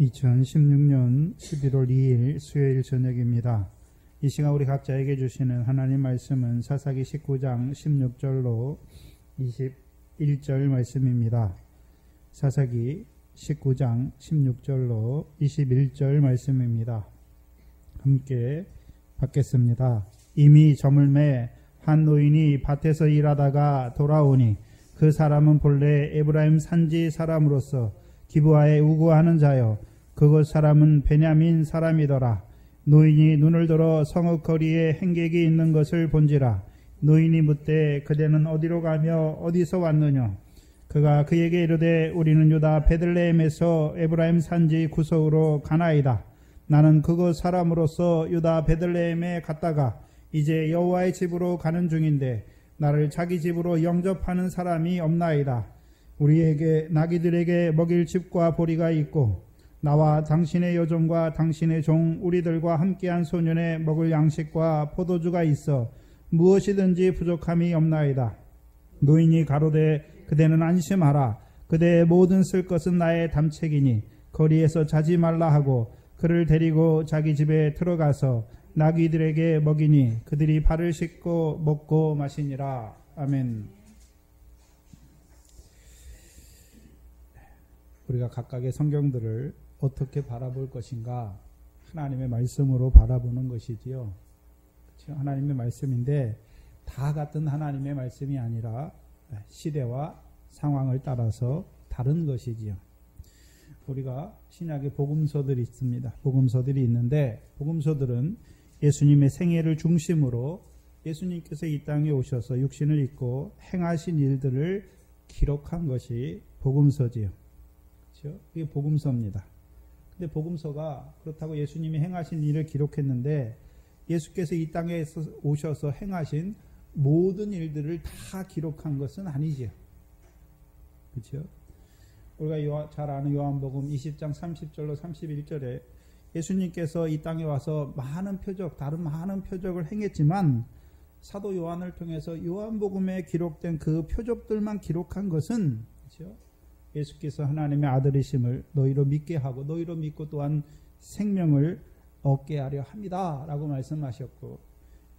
2016년 11월 2일 수요일 저녁입니다. 이 시간 우리 각자에게 주시는 하나님 말씀은 사사기 19장 16절로 21절 말씀입니다. 사사기 19장 16절로 21절 말씀입니다. 함께 받겠습니다. 이미 저물매 한 노인이 밭에서 일하다가 돌아오니 그 사람은 본래 에브라임 산지 사람으로서 기브아에 우거하는 자요 그곳 사람은 베냐민 사람이더라. 노인이 눈을 들어 성읍 거리에 행객이 있는 것을 본지라. 노인이 묻되 그대는 어디로 가며 어디서 왔느냐. 그가 그에게 이르되 우리는 유다 베들레헴에서 에브라임 산지 구석으로 가나이다. 나는 그곳 사람으로서 유다 베들레헴에 갔다가 이제 여호와의 집으로 가는 중인데 나를 자기 집으로 영접하는 사람이 없나이다. 우리에게 나귀들에게 먹일 집과 보리가 있고 나와 당신의 여종과 당신의 종 우리들과 함께한 소년의 먹을 양식과 포도주가 있어 무엇이든지 부족함이 없나이다. 노인이 가로되 그대는 안심하라. 그대의 모든 쓸 것은 나의 담책이니 거리에서 자지 말라 하고 그를 데리고 자기 집에 들어가서 나귀들에게 먹이니 그들이 발을 씻고 먹고 마시니라. 아멘. 우리가 각각의 성경들을 어떻게 바라볼 것인가? 하나님의 말씀으로 바라보는 것이지요. 그렇죠? 하나님의 말씀인데 다 같은 하나님의 말씀이 아니라 시대와 상황을 따라서 다른 것이지요. 우리가 신약에 복음서들이 있습니다. 복음서들이 있는데 복음서들은 예수님의 생애를 중심으로 예수님께서 이 땅에 오셔서 육신을 입고 행하신 일들을 기록한 것이 복음서지요. 그렇죠? 이게 복음서입니다. 근데 복음서가 그렇다고 예수님이 행하신 일을 기록했는데 예수께서 이 땅에 오셔서 행하신 모든 일들을 다 기록한 것은 아니지요. 그렇죠? 우리가 잘 아는 요한복음 20장 30절로 31절에 예수님께서 이 땅에 와서 많은 표적, 다른 많은 표적을 행했지만 사도 요한을 통해서 요한복음에 기록된 그 표적들만 기록한 것은 그렇죠? 예수께서 하나님의 아들이심을 너희로 믿게 하고 너희로 믿고 또한 생명을 얻게 하려 합니다 라고 말씀하셨고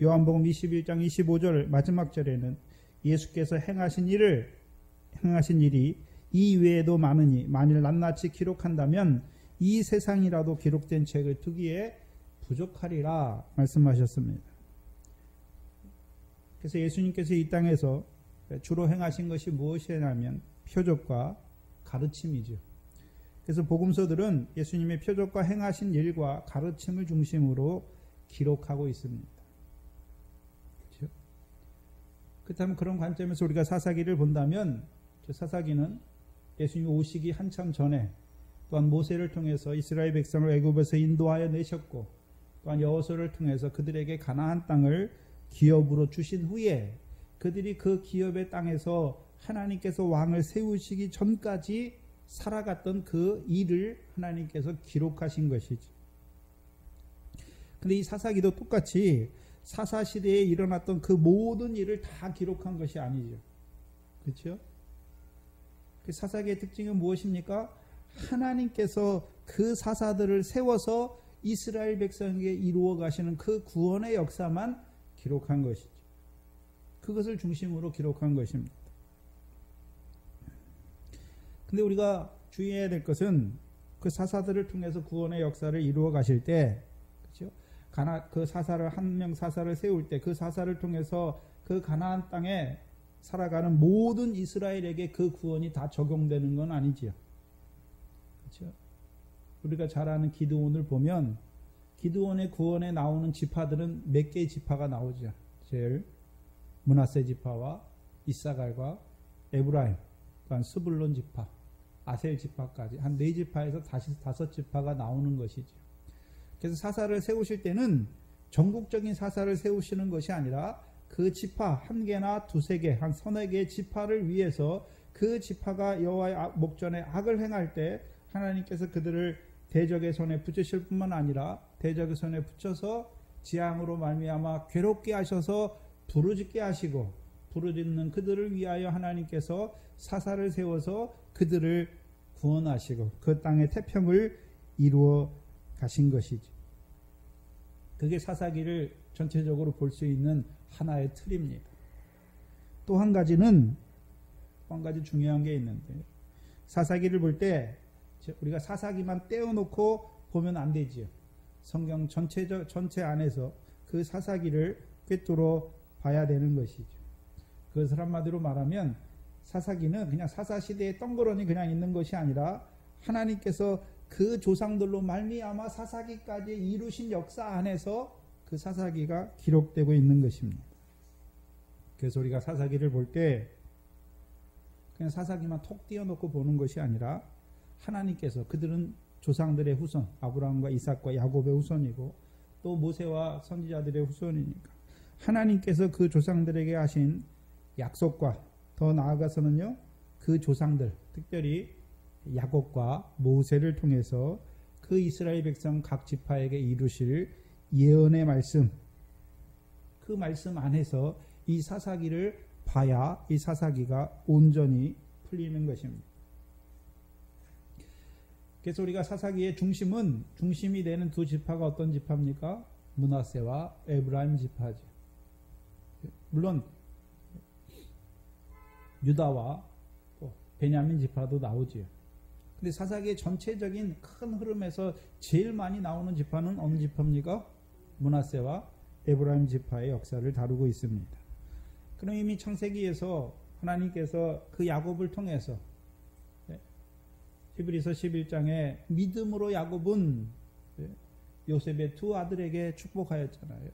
요한복음 21장 25절 마지막 절에는 예수께서 행하신 일이 이 외에도 많으니 만일 낱낱이 기록한다면 이 세상이라도 기록된 책을 두기에 부족하리라 말씀하셨습니다. 그래서 예수님께서 이 땅에서 주로 행하신 것이 무엇이냐면 표적과 가르침이죠. 그래서 복음서들은 예수님의 표적과 행하신 일과 가르침을 중심으로 기록하고 있습니다. 그렇죠? 그렇다면 그런 관점에서 우리가 사사기를 본다면 사사기는 예수님이 오시기 한참 전에 또한 모세를 통해서 이스라엘 백성을 애굽에서 인도하여 내셨고 또한 여호수아를 통해서 그들에게 가나안 땅을 기업으로 주신 후에 그들이 그 기업의 땅에서 하나님께서 왕을 세우시기 전까지 살아갔던 그 일을 하나님께서 기록하신 것이죠. 그런데 이 사사기도 똑같이 사사시대에 일어났던 그 모든 일을 다 기록한 것이 아니죠. 그렇죠? 그 사사기의 특징은 무엇입니까? 하나님께서 그 사사들을 세워서 이스라엘 백성에게 이루어 가시는 그 구원의 역사만 기록한 것이죠. 그것을 중심으로 기록한 것입니다. 근데 우리가 주의해야 될 것은 그 사사들을 통해서 구원의 역사를 이루어 가실 때, 그렇죠? 그 사사를 한 명 사사를 세울 때 그 사사를 통해서 그 가나안 땅에 살아가는 모든 이스라엘에게 그 구원이 다 적용되는 건 아니지요. 그렇죠? 우리가 잘 아는 기드온을 보면 기드온의 구원에 나오는 지파들은 몇 개의 지파가 나오죠. 제일 므낫세 지파와 이사갈과 에브라임, 또한 스불론 지파, 아셀 지파까지 한 4지파에서 다시 5지파가 나오는 것이죠. 그래서 사사를 세우실 때는 전국적인 사사를 세우시는 것이 아니라 그 지파 한 개나 두세 개, 한 서너 개의 지파를 위해서 그 지파가 여호와의 목전에 악을 행할 때 하나님께서 그들을 대적의 손에 붙이실 뿐만 아니라 대적의 손에 붙여서 재앙으로 말미암아 괴롭게 하셔서 부르짖게 하시고 부르짖는 그들을 위하여 하나님께서 사사를 세워서 그들을 구원하시고 그 땅의 태평을 이루어 가신 것이죠. 그게 사사기를 전체적으로 볼 수 있는 하나의 틀입니다. 또 한 가지 중요한 게 있는데, 사사기를 볼 때 우리가 사사기만 떼어놓고 보면 안 되지요. 성경 전체 안에서 그 사사기를 꿰뚫어 봐야 되는 것이죠. 그것을 한마디로 말하면 사사기는 그냥 사사시대에 덩그러니 그냥 있는 것이 아니라 하나님께서 그 조상들로 말미암아 사사기까지 이루신 역사 안에서 그 사사기가 기록되고 있는 것입니다. 그래서 우리가 사사기를 볼 때 그냥 사사기만 톡 띄워놓고 보는 것이 아니라 하나님께서, 그들은 조상들의 후손, 아브라함과 이삭과 야곱의 후손이고 또 모세와 선지자들의 후손이니까 하나님께서 그 조상들에게 하신 약속과 더 나아가서는요, 그 조상들, 특별히 야곱과 모세를 통해서 그 이스라엘 백성 각 지파에게 이루실 예언의 말씀, 그 말씀 안에서 이 사사기를 봐야 이 사사기가 온전히 풀리는 것입니다. 그래서 우리가 사사기의 중심이 되는 두 지파가 어떤 지파입니까? 므낫세와 에브라임 지파죠. 물론 유다와 또 베냐민 지파도 나오지요. 근데 사사기의 전체적인 큰 흐름에서 제일 많이 나오는 지파는 어느 지파입니까? 므낫세와 에브라임 지파의 역사를 다루고 있습니다. 그럼 이미 창세기에서 하나님께서 그 야곱을 통해서, 히브리서 11장에 믿음으로 야곱은 요셉의 두 아들에게 축복하였잖아요.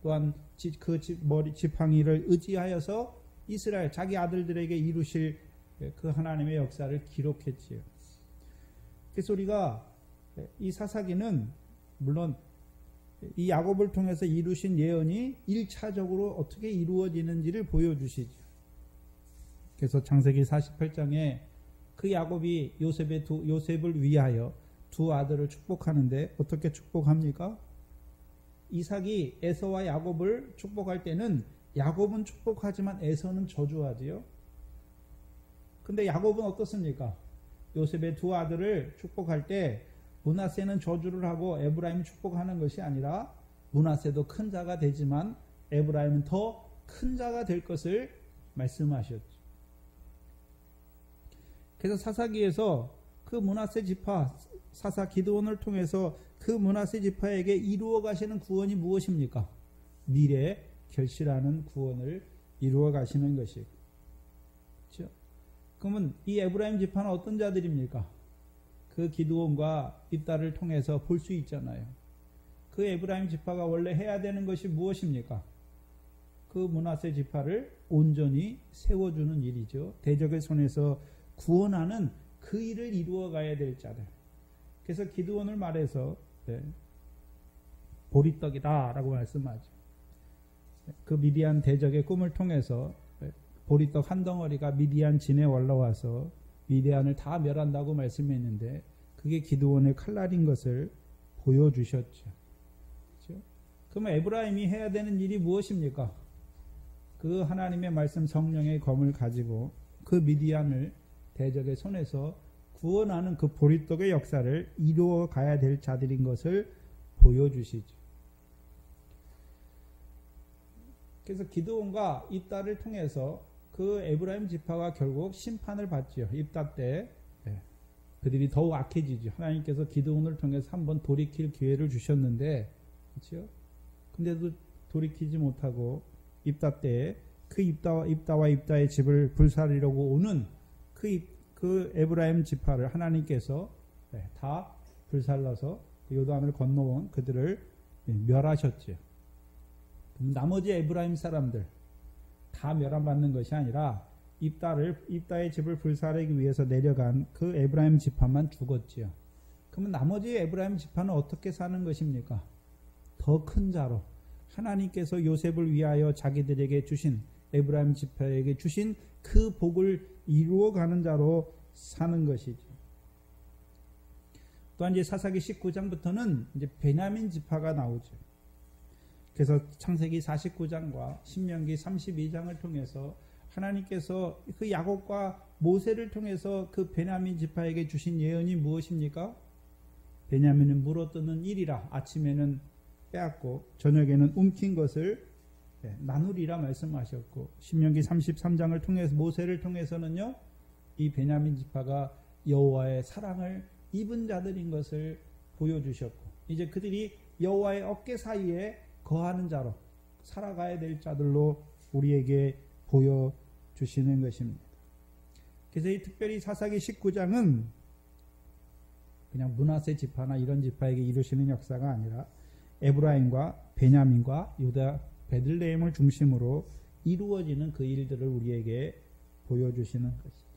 또한 그 지팡이를 의지하여서 이스라엘 자기 아들들에게 이루실 그 하나님의 역사를 기록했지요. 그래서 우리가 이 사사기는 물론 이 야곱을 통해서 이루신 예언이 1차적으로 어떻게 이루어지는지를 보여주시죠. 그래서 창세기 48장에 그 야곱이 요셉을 위하여 두 아들을 축복하는데 어떻게 축복합니까? 이삭이 에서와 야곱을 축복할 때는 야곱은 축복하지만 에서는 저주하지요. 근데 야곱은 어떻습니까? 요셉의 두 아들을 축복할 때 므낫세는 저주를 하고 에브라임이 축복하는 것이 아니라 므낫세도 큰 자가 되지만 에브라임은 더 큰 자가 될 것을 말씀하셨죠. 그래서 사사기에서 그 므낫세 지파 사사 기드온을 통해서 그 므낫세 지파에게 이루어 가시는 구원이 무엇입니까? 미래에 결실하는 구원을 이루어 가시는 것이고, 그렇죠? 그러면 이 에브라임 지파는 어떤 자들입니까? 그 기드온과 입다를 통해서 볼 수 있잖아요. 그 에브라임 지파가 원래 해야 되는 것이 무엇입니까? 그 므낫세 지파를 온전히 세워주는 일이죠. 대적의 손에서 구원하는 그 일을 이루어 가야 될 자들. 그래서 기드온을 말해서 보리떡이다 라고 말씀하죠. 그 미디안 대적의 꿈을 통해서 보리떡 한 덩어리가 미디안 진에 올라와서 미디안을 다 멸한다고 말씀했는데 그게 기드온의 칼날인 것을 보여주셨죠. 그렇죠? 그러면 에브라임이 해야 되는 일이 무엇입니까? 그 하나님의 말씀 성령의 검을 가지고 그 미디안을 대적의 손에서 구원하는 그 보리떡의 역사를 이루어 가야 될 자들인 것을 보여주시죠. 그래서 기드온과 입다를 통해서 그 에브라임 지파가 결국 심판을 받지요. 입다 때 그들이 더욱 악해지죠. 하나님께서 기드온을 통해서 한번 돌이킬 기회를 주셨는데, 그렇죠? 근데도 돌이키지 못하고 입다 때에 그 입다와 입다의 집을 불살리려고 오는 그 에브라임 지파를 하나님께서 다 불살라서 요단을 건너온 그들을 멸하셨죠. 그럼 나머지 에브라임 사람들 다 멸함받는 것이 아니라 입다의 집을 불살하기 위해서 내려간 그 에브라임 지파만 죽었지요. 그러면 나머지 에브라임 지파는 어떻게 사는 것입니까? 더 큰 자로 하나님께서 요셉을 위하여 자기들에게 주신, 에브라임 지파에게 주신 그 복을 이루어가는 자로 사는 것이죠. 또한 이제 사사기 19장부터는 이제 베냐민 지파가 나오죠. 그래서 창세기 49장과 신명기 32장을 통해서 하나님께서 그 야곱과 모세를 통해서 그 베냐민 지파에게 주신 예언이 무엇입니까? 베냐민은 물어뜯는 일이라 아침에는 빼앗고 저녁에는 움킨 것을 나누리라 말씀하셨고, 신명기 33장을 통해서 모세를 통해서는요, 이 베냐민 지파가 여호와의 사랑을 입은 자들인 것을 보여주셨고, 이제 그들이 여호와의 어깨 사이에 거하는 자로 살아가야 될 자들로 우리에게 보여주시는 것입니다. 그래서 이 특별히 사사기 19장은 그냥 므낫세 지파나 이런 지파에게 이루시는 역사가 아니라 에브라임과 베냐민과 유다 베들레헴을 중심으로 이루어지는 그 일들을 우리에게 보여주시는 것이죠.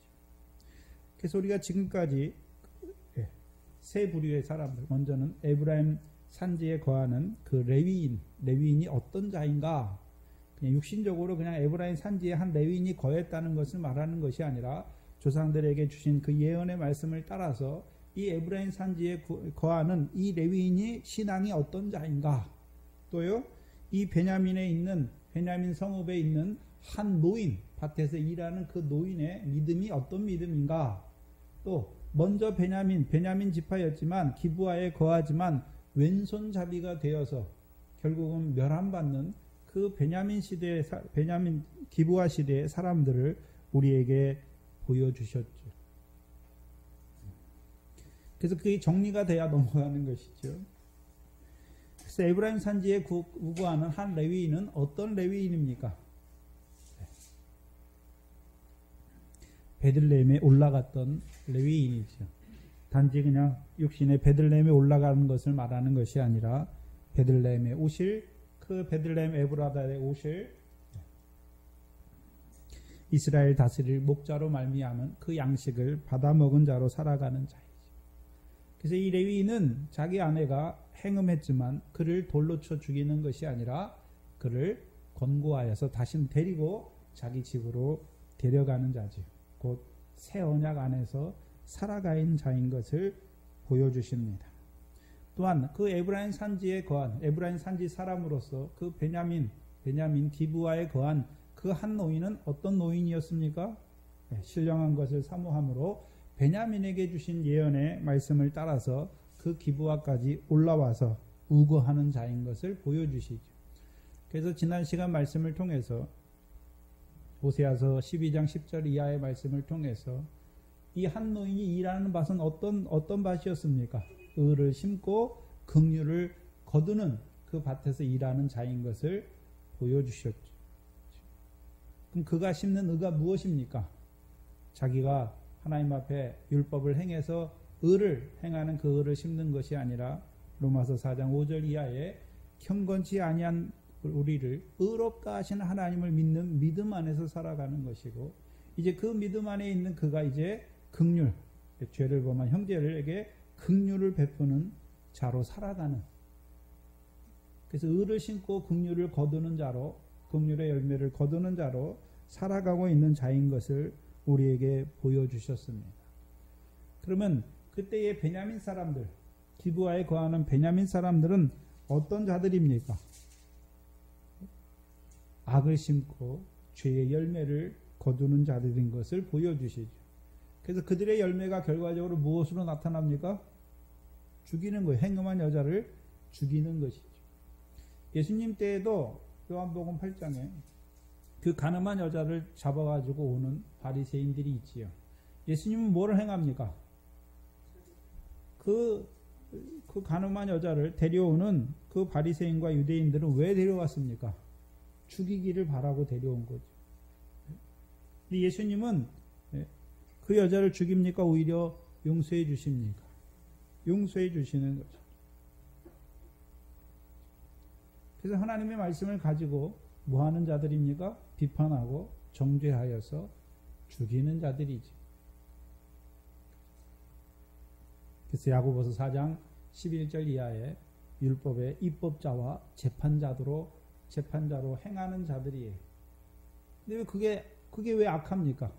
그래서 우리가 지금까지 세 부류의 사람들, 먼저는 에브라임 산지에 거하는 그 레위인이 어떤 자인가? 그냥 육신적으로 그냥 에브라임 산지에 한 레위인이 거했다는 것을 말하는 것이 아니라 조상들에게 주신 그 예언의 말씀을 따라서 이 에브라임 산지에 거하는 이 레위인이 신앙이 어떤 자인가? 또요, 이 베냐민 성읍에 있는 한 노인, 밭에서 일하는 그 노인의 믿음이 어떤 믿음인가? 또 먼저 베냐민 지파였지만 기브아에 거하지만 왼손잡이가 되어서 결국은 멸함받는 그 베냐민 기브아 시대의 사람들을 우리에게 보여주셨죠. 그래서 그게 정리가 돼야 넘어가는 것이죠. 그래서 에브라임 산지에 구구하는 한 레위인은 어떤 레위인입니까? 베들레헴에 올라갔던 레위인이죠. 단지 그냥 육신의 베들레헴에 올라가는 것을 말하는 것이 아니라 베들레헴에 오실, 그 베들레헴 에브라다에 오실 이스라엘 다스릴 목자로 말미암은 그 양식을 받아먹은 자로 살아가는 자이죠. 그래서 이 레위인은 자기 아내가 행음했지만 그를 돌로 쳐 죽이는 것이 아니라 그를 권고하여서 다시 데리고 자기 집으로 데려가는 자죠. 곧 새 언약 안에서 살아가는 자인 것을 보여주십니다. 또한 그 에브라임 산지에 거한 에브라임 산지 사람으로서 그 베냐민 기브아에 거한 그 한 노인은 어떤 노인이었습니까? 신령한 것을 사모함으로 베냐민에게 주신 예언의 말씀을 따라서 그 기브아까지 올라와서 우거하는 자인 것을 보여주시죠. 그래서 지난 시간 말씀을 통해서 호세아서 12장 10절 이하의 말씀을 통해서 이 한 노인이 일하는 밭은 어떤 밭이었습니까? 의를 심고 긍휼을 거두는 그 밭에서 일하는 자인 것을 보여주셨죠. 그럼 그가 심는 의가 무엇입니까? 자기가 하나님 앞에 율법을 행해서 의를 행하는 그 의를 심는 것이 아니라 로마서 4장 5절 이하에 경건치 아니한 우리를 의롭다 하시는 하나님을 믿는 믿음 안에서 살아가는 것이고, 이제 그 믿음 안에 있는 그가 이제 긍휼, 죄를 범한 형제에게 긍휼을 베푸는 자로 살아가는, 그래서 의를 심고 긍휼을 거두는 자로, 긍휼의 열매를 거두는 자로 살아가고 있는 자인 것을 우리에게 보여주셨습니다. 그러면 그때의 베냐민 사람들, 기브아에 거하는 베냐민 사람들은 어떤 자들입니까? 악을 심고 죄의 열매를 거두는 자들인 것을 보여주시죠. 그래서 그들의 열매가 결과적으로 무엇으로 나타납니까? 죽이는 거예요. 행음한 여자를 죽이는 것이죠. 예수님 때에도 요한복음 8장에 그 간음한 여자를 잡아가지고 오는 바리새인들이 있지요. 예수님은 뭐를 행합니까? 그 간음한 여자를 데려오는 그 바리새인과 유대인들은 왜 데려왔습니까? 죽이기를 바라고 데려온 거죠. 근데 예수님은 그 여자를 죽입니까? 오히려 용서해 주십니까? 용서해 주시는 거죠. 그래서 하나님의 말씀을 가지고 뭐 하는 자들입니까? 비판하고 정죄하여서 죽이는 자들이지. 그래서 야고보서 4장 11절 이하에 율법의 입법자와 재판자로 행하는 자들이에요. 근데 그게 왜 악합니까?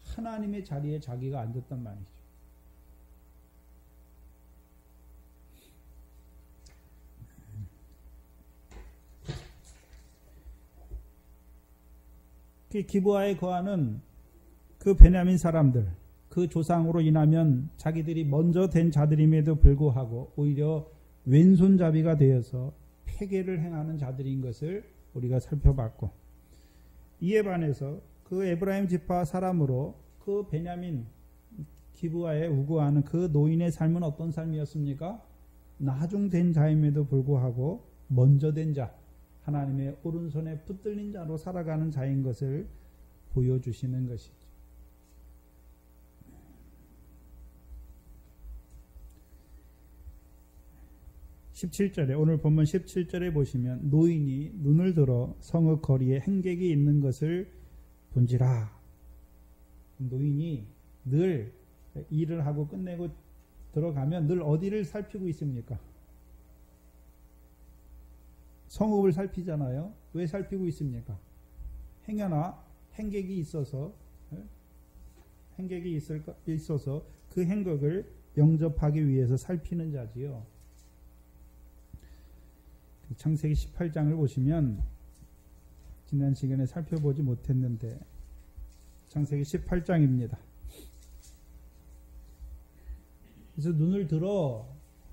하나님의 자리에 자기가 앉았단 말이죠. 그 기브아에 거하는 그 베냐민 사람들, 그 조상으로 인하면 자기들이 먼저 된 자들임에도 불구하고 오히려 왼손잡이가 되어서 폐괴를 행하는 자들인 것을 우리가 살펴봤고, 이에 반해서 그 에브라임 지파 사람으로 그 베냐민 기브아에 우거하는 그 노인의 삶은 어떤 삶이었습니까? 나중된 자임에도 불구하고 먼저 된 자, 하나님의 오른손에 붙들린 자로 살아가는 자인 것을 보여주시는 것이죠. 17절에, 오늘 본문 17절에 보시면 노인이 눈을 들어 성읍 거리에 행객이 있는 것을 본지라. 노인이 늘 일을 하고 끝내고 들어가면 늘 어디를 살피고 있습니까? 성읍을 살피잖아요. 왜 살피고 있습니까? 행여나 행객이 있어서 그 행객을 영접하기 위해서 살피는 자지요. 창세기 18장을 보시면 지난 시간에 살펴보지 못했는데 창세기 18장입니다. 그래서 눈을 들어,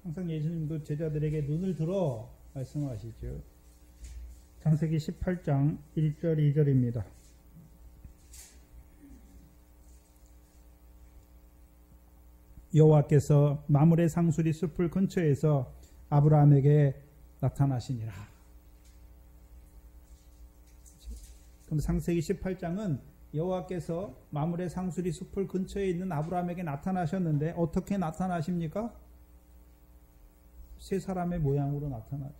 항상 예수님도 제자들에게 눈을 들어 말씀하시죠. 창세기 18장 1절 2절입니다. 여호와께서 마므레 상수리 숲을 근처에서 아브라함에게 나타나시니라. 그럼 창세기 18장은 여호와께서 마므레 상수리 숲을 근처에 있는 아브라함에게 나타나셨는데 어떻게 나타나십니까? 세 사람의 모양으로 나타나죠.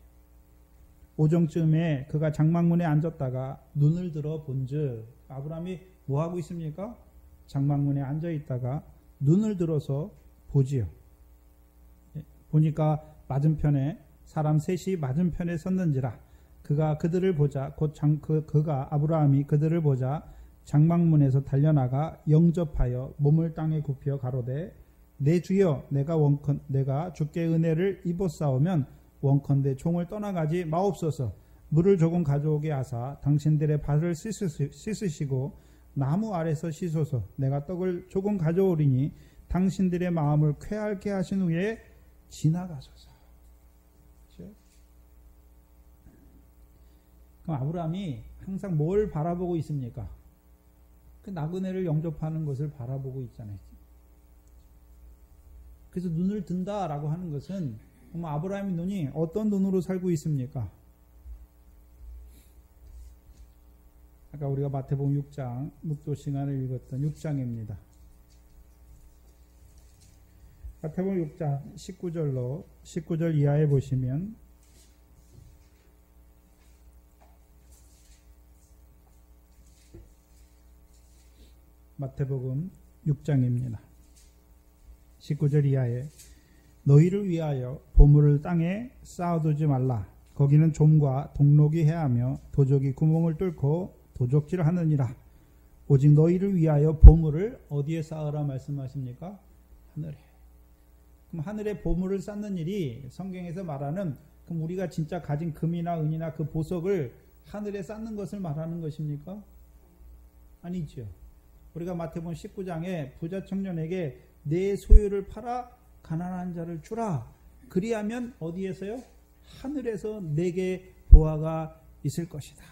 오정쯤에 그가 장막문에 앉았다가 눈을 들어 본즉, 아브라함이 뭐 하고 있습니까? 장막문에 앉아 있다가 눈을 들어서 보지요. 보니까 맞은편에 사람 셋이 맞은편에 섰는지라. 그가 그들을 보자, 그가 아브라함이 그들을 보자 장막문에서 달려나가 영접하여 몸을 땅에 굽혀 가로되, 내 주여, 내가 주께 은혜를 입었사오면 원컨대 종을 떠나가지 마옵소서. 물을 조금 가져오게 하사 당신들의 발을 씻으시고 나무 아래서 씻소서. 내가 떡을 조금 가져오리니 당신들의 마음을 쾌하게 하신 후에 지나가소서. 그렇죠? 그럼 아브라함이 항상 뭘 바라보고 있습니까? 그 나그네를 영접하는 것을 바라보고 있잖아요. 그래서 눈을 든다라고 하는 것은 아브라함의 눈이 어떤 눈으로 살고 있습니까? 아까 우리가 마태복음 6장 묵도 시간을 읽었던 6장입니다. 마태복음 6장 19절 이하에 보시면 마태복음 6장입니다. 19절 이하에 너희를 위하여 보물을 땅에 쌓아두지 말라. 거기는 좀과 동록이 해하며 도적이 구멍을 뚫고 도적질을 하느니라. 오직 너희를 위하여 보물을 어디에 쌓으라 말씀하십니까? 하늘에. 그럼 하늘에 보물을 쌓는 일이 성경에서 말하는, 그럼 우리가 진짜 가진 금이나 은이나 그 보석을 하늘에 쌓는 것을 말하는 것입니까? 아니죠. 우리가 마태복음 19장에 부자 청년에게 내 소유를 팔아 가난한 자를 주라. 그리하면 어디에서요? 하늘에서 내게 보화가 있을 것이다.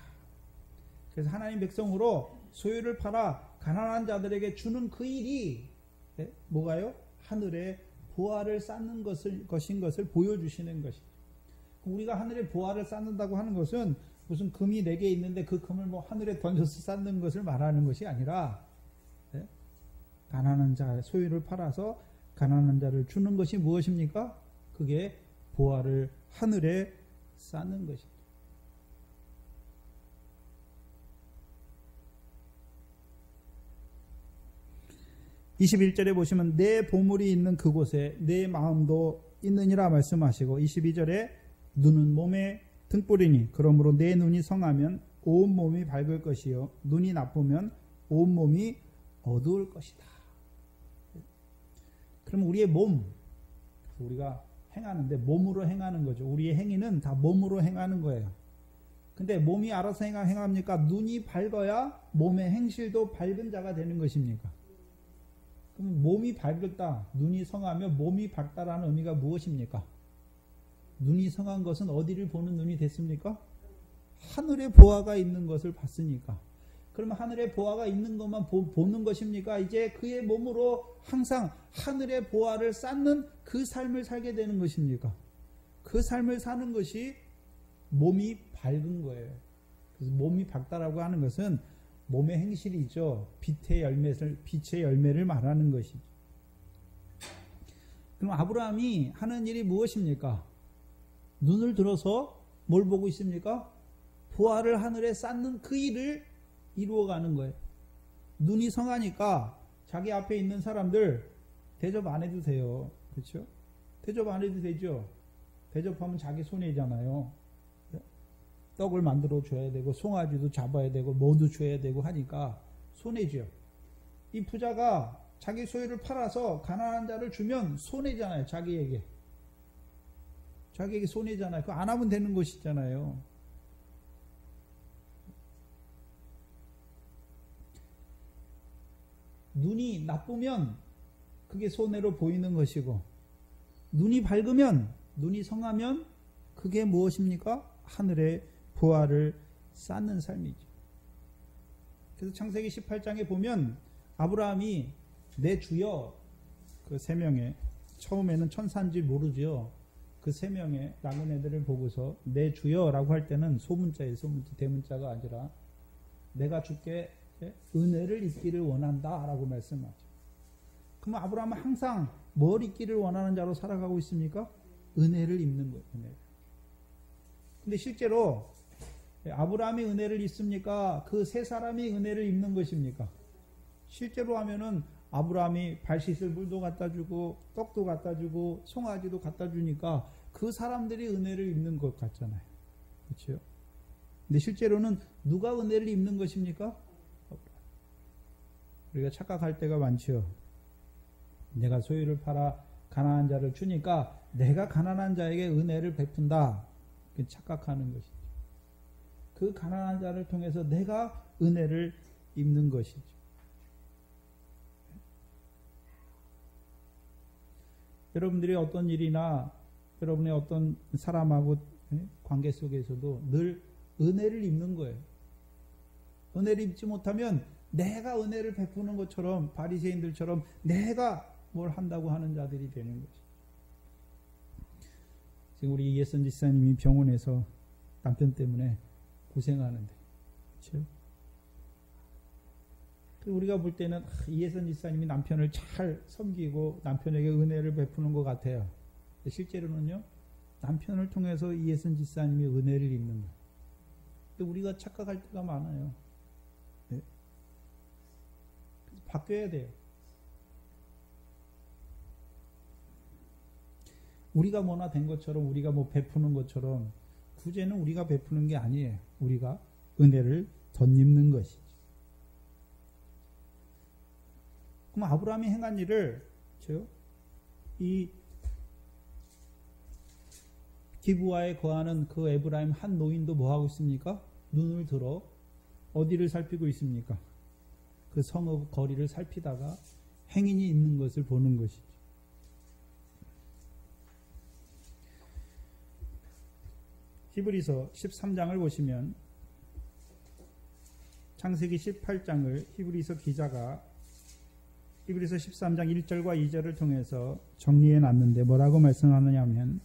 그래서 하나님 백성으로 소유를 팔아 가난한 자들에게 주는 그 일이 뭐가요? 하늘에 보화를 쌓는 것인 것을 보여주시는 것이죠. 우리가 하늘에 보화를 쌓는다고 하는 것은 무슨 금이 4개 있는데 그 금을 뭐 하늘에 던져서 쌓는 것을 말하는 것이 아니라, 가난한 자 소유를 팔아서 가난한 자를 주는 것이 무엇입니까? 그게 보화를 하늘에 쌓는 것입니다. (21절에) 보시면 내 보물이 있는 그곳에 내 마음도 있느니라 말씀하시고, 22절에 눈은 몸의 등불이니 그러므로 내 눈이 성하면 온 몸이 밝을 것이요 눈이 나쁘면 온 몸이 어두울 것이다. 그럼 우리의 몸, 우리가 행하는데 몸으로 행하는 거죠. 우리의 행위는 다 몸으로 행하는 거예요. 근데 몸이 알아서 행합니까? 눈이 밝아야 몸의 행실도 밝은 자가 되는 것입니까? 그럼 몸이 밝다, 눈이 성하며 몸이 밝다라는 의미가 무엇입니까? 눈이 성한 것은 어디를 보는 눈이 됐습니까? 하늘에 보아가 있는 것을 봤으니까. 그러면 하늘에 보아가 있는 것만 보는 것입니까? 이제 그의 몸으로 항상 하늘의 보아를 쌓는 그 삶을 살게 되는 것입니까? 그 삶을 사는 것이 몸이 밝은 거예요. 그래서 몸이 밝다라고 하는 것은 몸의 행실이죠. 빛의 열매를 말하는 것이죠. 그럼 아브라함이 하는 일이 무엇입니까? 눈을 들어서 뭘 보고 있습니까? 보아를 하늘에 쌓는 그 일을 이루어가는 거예요. 눈이 성하니까 자기 앞에 있는 사람들 대접 안 해도 돼요. 그렇죠? 대접 안 해도 되죠. 대접하면 자기 손해잖아요. 떡을 만들어 줘야 되고 송아지도 잡아야 되고 뭐도 줘야 되고 하니까 손해죠. 이 부자가 자기 소유를 팔아서 가난한 자를 주면 손해잖아요. 자기에게 손해잖아요. 그거 안 하면 되는 것이잖아요. 눈이 나쁘면 그게 손해로 보이는 것이고, 눈이 밝으면, 눈이 성하면 그게 무엇입니까? 하늘의 보아를 쌓는 삶이죠. 그래서 창세기 18장에 보면 아브라함이 내 주여, 그 세 명의, 처음에는 천사인지 모르죠. 그 세 명의 남은 애들을 보고서 내 주여라고 할 때는 소문자예요. 소문자, 대문자가 아니라 내가 주께 은혜를 입기를 원한다 라고 말씀하죠. 그럼 아브라함은 항상 뭘 입기를 원하는 자로 살아가고 있습니까? 은혜를 입는 거예요. 은혜를. 근데 실제로 아브라함이 은혜를 입습니까? 그 세 사람이 은혜를 입는 것입니까? 실제로 하면은 아브라함이 발 씻을 물도 갖다 주고 떡도 갖다 주고 송아지도 갖다 주니까 그 사람들이 은혜를 입는 것 같잖아요. 그렇죠? 근데 실제로는 누가 은혜를 입는 것입니까? 우리가 착각할 때가 많죠. 내가 소유를 팔아 가난한 자를 주니까 내가 가난한 자에게 은혜를 베푼다. 착각하는 것이죠. 그 가난한 자를 통해서 내가 은혜를 입는 것이죠. 여러분들이 어떤 일이나 여러분의 어떤 사람하고 관계 속에서도 늘 은혜를 입는 거예요. 은혜를 입지 못하면 내가 은혜를 베푸는 것처럼 바리새인들처럼 내가 뭘 한다고 하는 자들이 되는 거죠. 지금 우리 이예선 지사님이 병원에서 남편 때문에 고생하는데, 그렇죠? 우리가 볼 때는 이예선 지사님이 남편을 잘 섬기고 남편에게 은혜를 베푸는 것 같아요. 실제로는요, 남편을 통해서 이예선 지사님이 은혜를 입는 거예요. 근데 우리가 착각할 때가 많아요. 네. 그래서 바뀌어야 돼요. 우리가 뭐나 된 것처럼, 우리가 뭐 베푸는 것처럼, 구제는 우리가 베푸는 게 아니에요. 우리가 은혜를 덧입는 것이죠. 그럼 아브라함이 행한 일을, 이 기브아에 거하는 그 에브라임 한 노인도 뭐 하고 있습니까? 눈을 들어 어디를 살피고 있습니까? 그 성읍 거리를 살피다가 행인이 있는 것을 보는 것이죠. 히브리서 13장을 보시면 창세기 18장을 히브리서 기자가 히브리서 13장 1절과 2절을 통해서 정리해 놨는데 뭐라고 말씀하느냐 하면,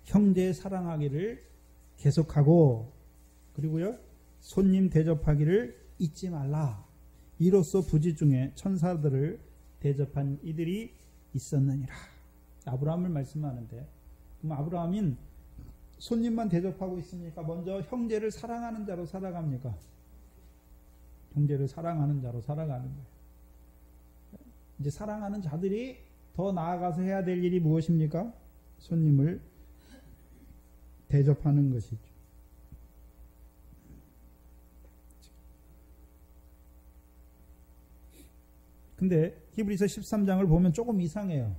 형제 사랑하기를 계속하고, 그리고요, 손님 대접하기를 잊지 말라. 이로써 부지 중에 천사들을 대접한 이들이 있었느니라. 아브라함을 말씀하는데, 그럼 아브라함은 손님만 대접하고 있습니까? 먼저 형제를 사랑하는 자로 살아갑니까? 형제를 사랑하는 자로 살아가는 거예요. 이제 사랑하는 자들이 더 나아가서 해야 될 일이 무엇입니까? 손님을 대접하는 것이죠. 근데 히브리서 13장을 보면 조금 이상해요.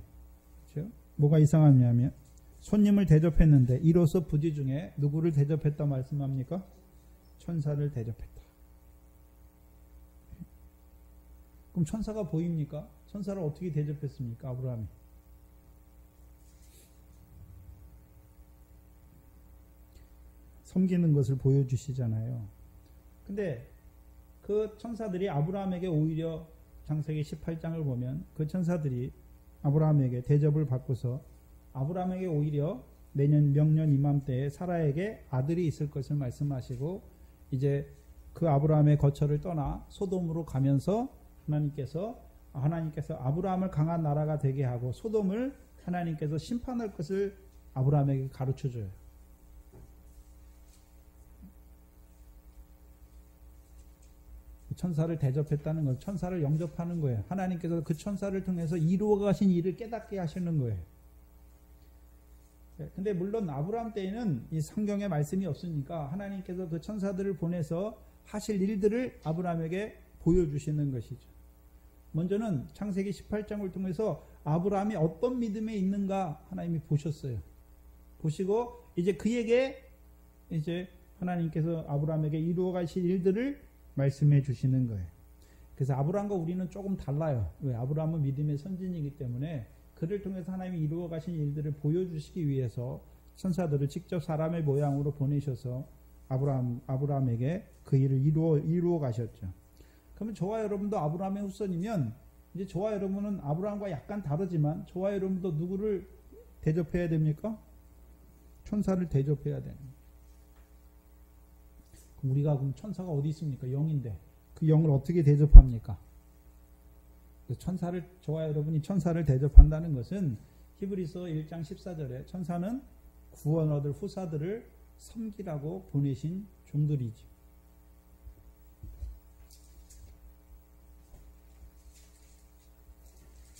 그렇죠? 뭐가 이상하냐면, 손님을 대접했는데 이로써 부지 중에 누구를 대접했다 말씀합니까? 천사를 대접했다. 그럼 천사가 보입니까? 천사를 어떻게 대접했습니까? 아브라함이. 섬기는 것을 보여주시잖아요. 근데 그 천사들이 아브라함에게 오히려 창세기 18장을 보면 그 천사들이 아브라함에게 대접을 받고서 아브라함에게 오히려 내년 명년 이맘때에 사라에게 아들이 있을 것을 말씀하시고 이제 그 아브라함의 거처를 떠나 소돔으로 가면서 하나님께서 아브라함을 강한 나라가 되게 하고 소돔을 하나님께서 심판할 것을 아브라함에게 가르쳐줘요. 천사를 대접했다는 건 천사를 영접하는 거예요. 하나님께서 그 천사를 통해서 이루어 가신 일을 깨닫게 하시는 거예요. 근데 물론 아브라함 때에는 이 성경에 말씀이 없으니까 하나님께서 그 천사들을 보내서 하실 일들을 아브라함에게 보여주시는 것이죠. 먼저는 창세기 18장을 통해서 아브라함이 어떤 믿음에 있는가 하나님이 보셨어요. 보시고 이제 그에게 이제 하나님께서 아브라함에게 이루어 가실 일들을 말씀해 주시는 거예요. 그래서 아브라함과 우리는 조금 달라요. 왜? 아브라함은 믿음의 선진이기 때문에 그를 통해서 하나님이 이루어 가신 일들을 보여주시기 위해서 천사들을 직접 사람의 모양으로 보내셔서 아브라함에게 그 일을 이루어 가셨죠. 그러면 저와 여러분도 아브라함의 후손이면 이제 저와 여러분은 아브라함과 약간 다르지만 저와 여러분도 누구를 대접해야 됩니까? 천사를 대접해야 됩니다. 우리가 그럼 천사가 어디 있습니까? 영인데 그 영을 어떻게 대접합니까? 천사를 저와 여러분이 천사를 대접한다는 것은 히브리서 1장 14절에 천사는 구원 얻을 후사들을 섬기라고 보내신 종들이죠.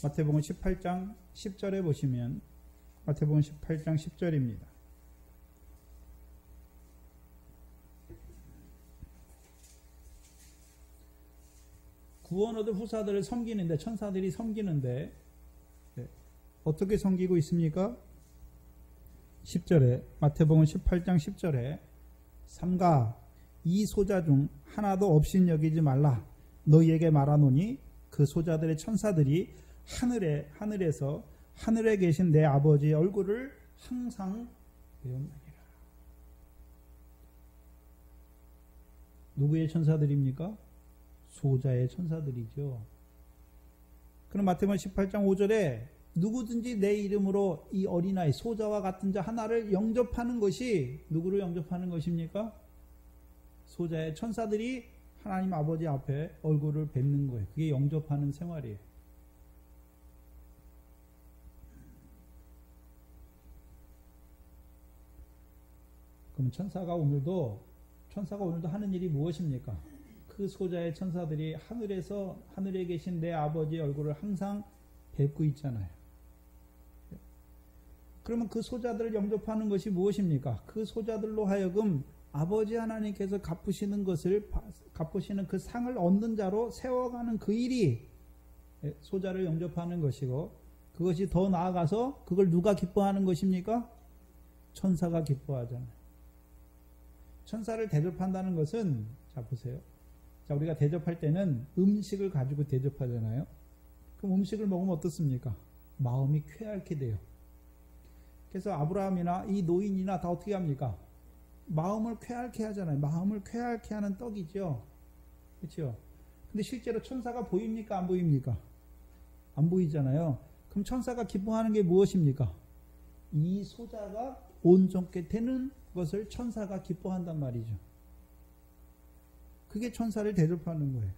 마태복음 18장 10절에 보시면 마태복음 18장 10절입니다. 구원 얻을 후사들을 섬기는데 천사들이 섬기는데 어떻게 섬기고 있습니까? 10절에 마태복음 18장 10절에 삼가 이 소자 중 하나도 없인 여기지 말라 너희에게 말하노니 그 소자들의 천사들이 하늘에서 하늘에 계신 내 아버지의 얼굴을 항상 배움나니라. 누구의 천사들입니까? 소자의 천사들이죠. 그럼 마태복음 18장 5절에 누구든지 내 이름으로 이 어린아이 소자와 같은 자 하나를 영접하는 것이 누구를 영접하는 것입니까? 소자의 천사들이 하나님 아버지 앞에 얼굴을 뵙는 거예요. 그게 영접하는 생활이에요. 그럼 천사가 오늘도 하는 일이 무엇입니까? 그 소자의 천사들이 하늘에 계신 내 아버지의 얼굴을 항상 뵙고 있잖아요. 그러면 그 소자들을 영접하는 것이 무엇입니까? 그 소자들로 하여금 아버지 하나님께서 갚으시는 그 상을 얻는 자로 세워가는 그 일이 소자를 영접하는 것이고 그것이 더 나아가서 그걸 누가 기뻐하는 것입니까? 천사가 기뻐하잖아요. 천사를 대접한다는 것은 자 보세요. 자, 우리가 대접할 때는 음식을 가지고 대접하잖아요. 그럼 음식을 먹으면 어떻습니까? 마음이 쾌활케 돼요. 그래서 아브라함이나 이 노인이나 다 어떻게 합니까? 마음을 쾌활케 하잖아요. 마음을 쾌활케 하는 떡이죠. 그렇죠? 근데 실제로 천사가 보입니까? 안 보입니까? 안 보이잖아요. 그럼 천사가 기뻐하는 게 무엇입니까? 이 소자가 온전케 되는 것을 천사가 기뻐한단 말이죠. 그게 천사를 대접하는 거예요.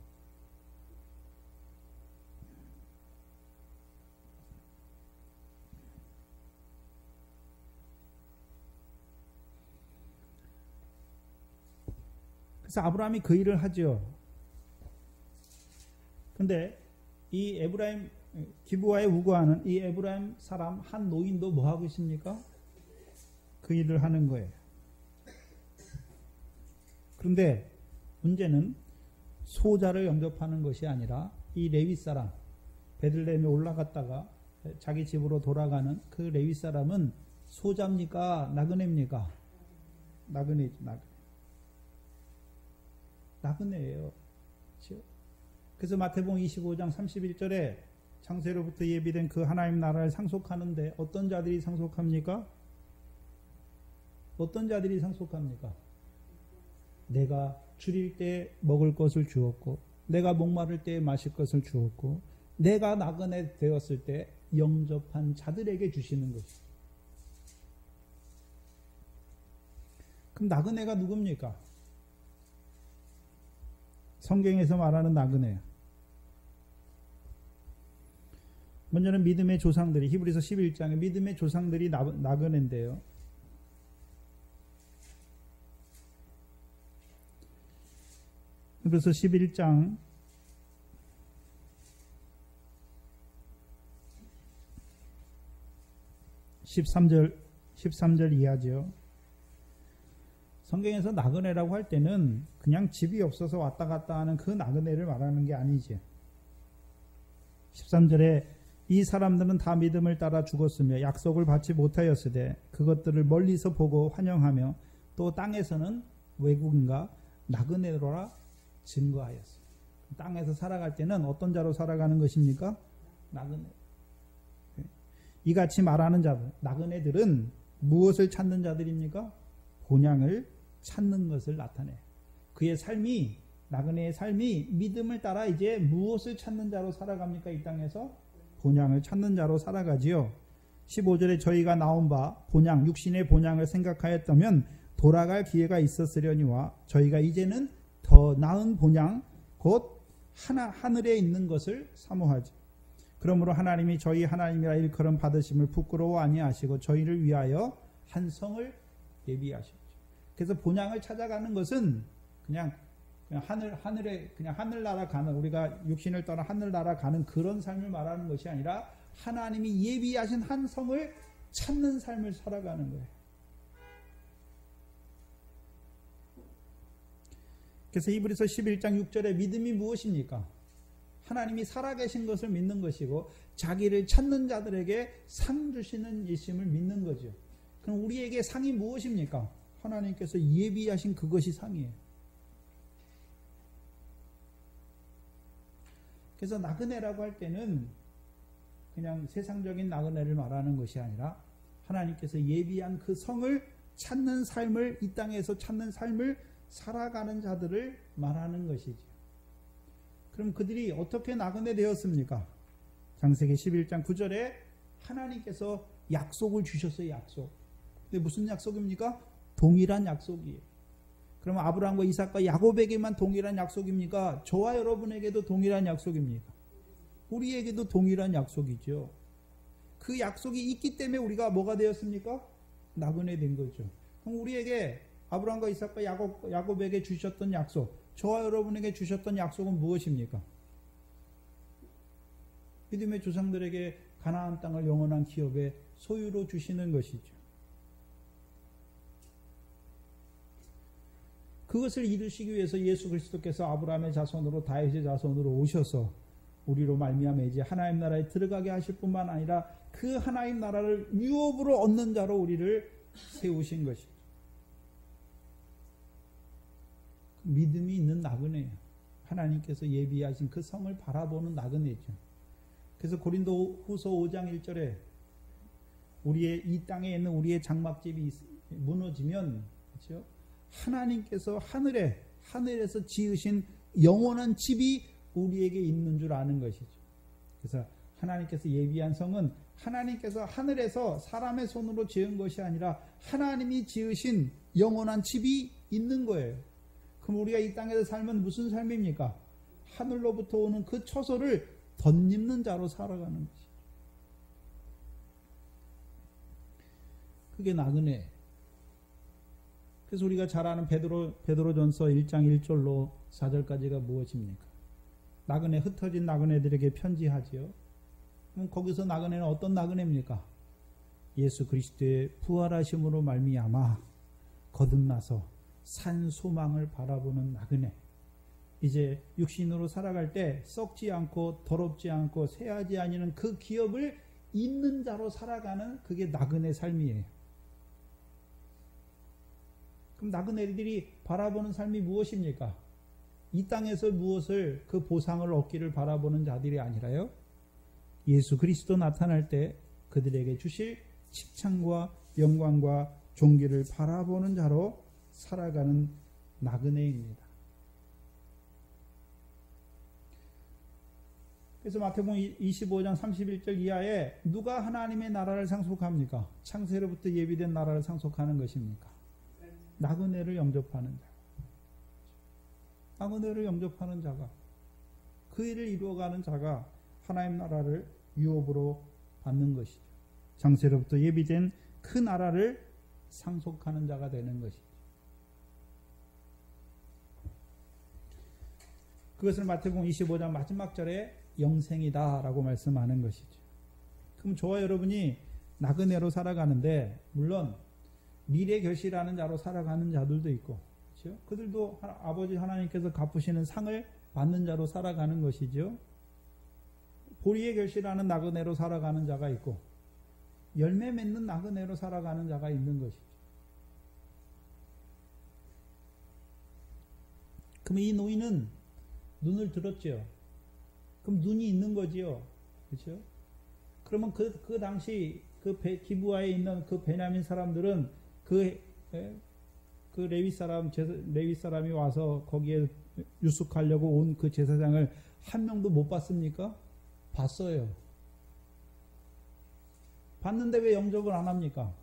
그래서 아브라함이 그 일을 하죠. 근데 이 에브라임 기브아에 우거하는 이 에브라임 사람 한 노인도 뭐 하고 있습니까? 그 일을 하는 거예요. 그런데 문제는 소자를 영접하는 것이 아니라 이 레위 사람 베들레헴에 올라갔다가 자기 집으로 돌아가는 그 레위 사람은 소자입니까? 나그네입니까? 나그네죠. 나그네예요. 그렇죠? 그래서 마태복음 25장 31절에 창세로부터 예비된 그 하나님 나라를 상속하는데 어떤 자들이 상속합니까? 어떤 자들이 상속합니까? 내가 줄일 때 먹을 것을 주었고, 내가 목마를 때 마실 것을 주었고, 내가 나그네 되었을 때 영접한 자들에게 주시는 것이죠. 그럼 나그네가 누굽니까? 성경에서 말하는 나그네. 먼저는 믿음의 조상들이, 히브리서 11장에 믿음의 조상들이 나그네인데요. 히브리서 11장 13절 이하죠. 성경에서 나그네라고 할 때는 그냥 집이 없어서 왔다 갔다 하는 그 나그네를 말하는 게 아니지. 13절에 이 사람들은 다 믿음을 따라 죽었으며 약속을 받지 못하였으되 그것들을 멀리서 보고 환영하며 또 땅에서는 외국인과 나그네로라 증거하였어요. 땅에서 살아갈 때는 어떤 자로 살아가는 것입니까? 나그네. 이같이 말하는 자들, 나그네들은 무엇을 찾는 자들입니까? 본향을 찾는 것을 나타내. 그의 삶이, 나그네의 삶이 믿음을 따라 이제 무엇을 찾는 자로 살아갑니까? 이 땅에서 본향을 찾는 자로 살아가지요. 15절에 저희가 나온 바 본향, 육신의 본향을 생각하였다면 돌아갈 기회가 있었으려니와 저희가 이제는 더 나은 본향, 곧 하늘에 있는 것을 사모하지. 그러므로 하나님이 저희 하나님이라 일컬음 받으심을 부끄러워 아니하시고 저희를 위하여 한 성을 예비하셨죠. 그래서 본향을 찾아가는 것은 그냥 하늘에 그냥 하늘나라 가는, 우리가 육신을 떠나 하늘나라 가는 그런 삶을 말하는 것이 아니라 하나님이 예비하신 한 성을 찾는 삶을 살아가는 거예요. 그래서 히브리서 11장 6절에 믿음이 무엇입니까? 하나님이 살아계신 것을 믿는 것이고 자기를 찾는 자들에게 상 주시는 예심을 믿는 거죠. 그럼 우리에게 상이 무엇입니까? 하나님께서 예비하신 그것이 상이에요. 그래서 나그네라고 할 때는 그냥 세상적인 나그네를 말하는 것이 아니라 하나님께서 예비한 그 성을 찾는 삶을, 이 땅에서 찾는 삶을 살아가는 자들을 말하는 것이죠. 그럼 그들이 어떻게 나그네 되었습니까? 창세기 11장 9절에 하나님께서 약속을 주셨어요. 약속. 근데 무슨 약속입니까? 동일한 약속이에요. 그러면 아브라함과 이삭과 야곱에게만 동일한 약속입니까? 저와 여러분에게도 동일한 약속입니까? 우리에게도 동일한 약속이죠. 그 약속이 있기 때문에 우리가 뭐가 되었습니까? 나그네 된 거죠. 그럼 우리에게 아브라함과 이삭과 야곱에게 주셨던 약속, 저와 여러분에게 주셨던 약속은 무엇입니까? 믿음의 조상들에게 가나안 땅을 영원한 기업의 소유로 주시는 것이죠. 그것을 이루시기 위해서 예수 그리스도께서 아브라함의 자손으로 다윗의 자손으로 오셔서 우리로 말미암아 이제 하나님 나라에 들어가게 하실 뿐만 아니라 그 하나님 나라를 유업으로 얻는 자로 우리를 세우신 것이죠. 믿음이 있는 나그네예요. 하나님께서 예비하신 그 성을 바라보는 나그네죠. 그래서 고린도 후서 5장 1절에 우리의 이 땅에 있는 우리의 장막집이 무너지면, 그렇죠? 하나님께서 하늘에서 지으신 영원한 집이 우리에게 있는 줄 아는 것이죠. 그래서 하나님께서 예비한 성은 하나님께서 하늘에서 사람의 손으로 지은 것이 아니라 하나님이 지으신 영원한 집이 있는 거예요. 그럼 우리가 이 땅에서 살면 무슨 삶입니까? 하늘로부터 오는 그 처소를 덧입는 자로 살아가는 것이죠. 그게 나그네. 그래서 우리가 잘 아는 베드로전서 1장 1절로 4절까지가 무엇입니까? 나그네, 흩어진 나그네들에게 편지하지요. 그럼 거기서 나그네는 어떤 나그네입니까? 예수 그리스도의 부활하심으로 말미암아 거듭나서 산 소망을 바라보는 나그네. 이제 육신으로 살아갈 때 썩지 않고 더럽지 않고 쇠하지 아니는 그 기업을 있는 자로 살아가는 그게 나그네 삶이에요. 그럼 나그네들이 바라보는 삶이 무엇입니까? 이 땅에서 무엇을 그 보상을 얻기를 바라보는 자들이 아니라요. 예수 그리스도 나타날 때 그들에게 주실 칭찬과 영광과 존귀를 바라보는 자로 살아가는 나그네입니다. 그래서 마태복음 25장 31절 이하에 누가 하나님의 나라를 상속합니까? 창세로부터 예비된 나라를 상속하는 것입니까? 나그네를 영접하는 자. 나그네를 영접하는 자가, 그 일을 이루어가는 자가 하나님 나라를 유업으로 받는 것이죠. 창세로부터 예비된 그 나라를 상속하는 자가 되는 것이죠. 그것을 마태복음 25장 마지막 절에 영생이다 라고 말씀하는 것이죠. 그럼 저와 여러분이 나그네로 살아가는데, 물론 미래 결실하는 자로 살아가는 자들도 있고, 그렇죠? 그들도 아버지 하나님께서 갚으시는 상을 받는 자로 살아가는 것이죠. 보리의 결실하는 나그네로 살아가는 자가 있고, 열매 맺는 나그네로 살아가는 자가 있는 것이죠. 그럼 이 노인은 눈을 들었죠. 그럼 눈이 있는 거지요. 그렇죠? 그러면 그 당시 기브아에 있는 그 베냐민 사람들은 그 레위 사람이 와서 거기에 유숙하려고 온 그 제사장을 한 명도 못 봤습니까? 봤어요. 봤는데 왜 영접을 안 합니까?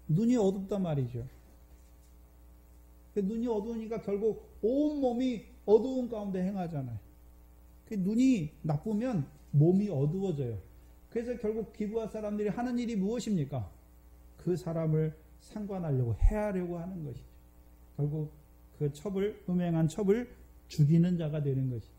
눈이 어둡단 말이죠. 눈이 어두우니까 결국 온 몸이 어두운 가운데 행하잖아요. 눈이 나쁘면 몸이 어두워져요. 그래서 결국 기브아 사람들이 하는 일이 무엇입니까? 그 사람을 상관하려고, 해하려고 하는 것이죠. 결국 그 음행한 첩을 죽이는 자가 되는 것이죠.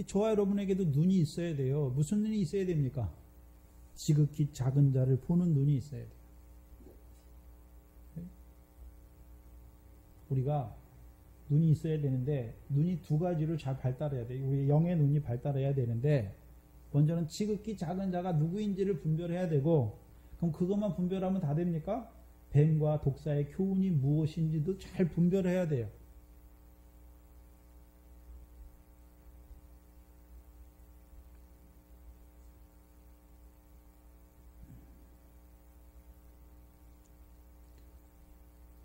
저와 여러분에게도 눈이 있어야 돼요. 무슨 눈이 있어야 됩니까? 지극히 작은 자를 보는 눈이 있어야 돼요. 우리가 눈이 있어야 되는데, 눈이 두 가지로 잘 발달해야 돼요. 우리 영의 눈이 발달해야 되는데, 먼저는 지극히 작은 자가 누구인지를 분별해야 되고, 그럼 그것만 분별하면 다 됩니까? 뱀과 독사의 교훈이 무엇인지도 잘 분별해야 돼요.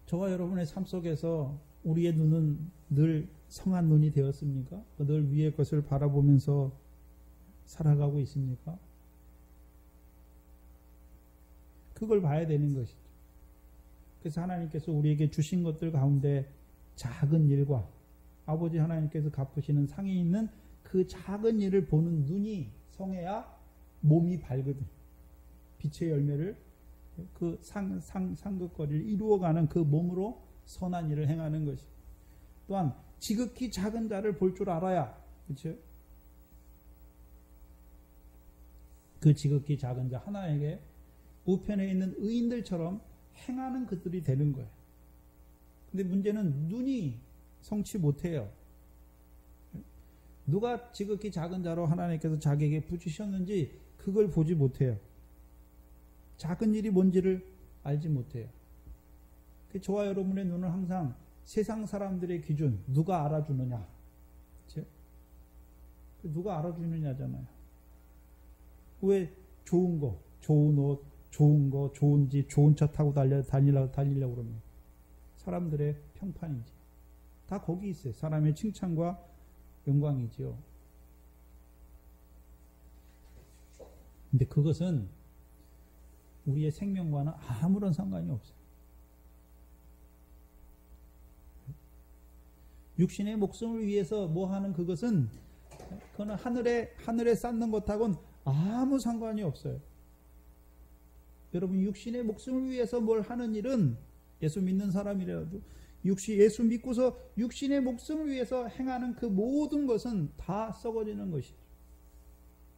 저와 여러분의 삶 속에서 우리의 눈은 늘 성한 눈이 되었습니까? 늘 위의 것을 바라보면서 살아가고 있습니까? 그걸 봐야 되는 것이죠. 그래서 하나님께서 우리에게 주신 것들 가운데 작은 일과 아버지 하나님께서 갚으시는 상이 있는 그 작은 일을 보는 눈이 성해야 몸이 밝거든. 빛의 열매를, 그 상급거리를 이루어가는 그 몸으로 선한 일을 행하는 것이. 또한 지극히 작은 자를 볼 줄 알아야, 그렇죠? 그 지극히 작은 자 하나에게 우편에 있는 의인들처럼 행하는 그들이 되는 거예요. 근데 문제는 눈이 성치 못해요. 누가 지극히 작은 자로 하나님께서 자기에게 부주셨는지 그걸 보지 못해요. 작은 일이 뭔지를 알지 못해요. 저와 여러분의 눈은 항상 세상 사람들의 기준, 누가 알아주느냐, 그렇죠? 누가 알아주느냐잖아요. 왜 좋은 거, 좋은 옷, 좋은 거, 좋은 집, 좋은 차 타고 달리려고 그럽니까? 사람들의 평판이지. 다 거기 있어요. 사람의 칭찬과 영광이지요. 근데 그것은 우리의 생명과는 아무런 상관이 없어요. 육신의 목숨을 위해서 뭐 하는 그것은, 그거는 하늘에 쌓는 것하고는 아무 상관이 없어요. 여러분, 육신의 목숨을 위해서 뭘 하는 일은, 예수 믿는 사람이라도 예수 믿고서 육신의 목숨을 위해서 행하는 그 모든 것은 다 썩어지는 것이죠.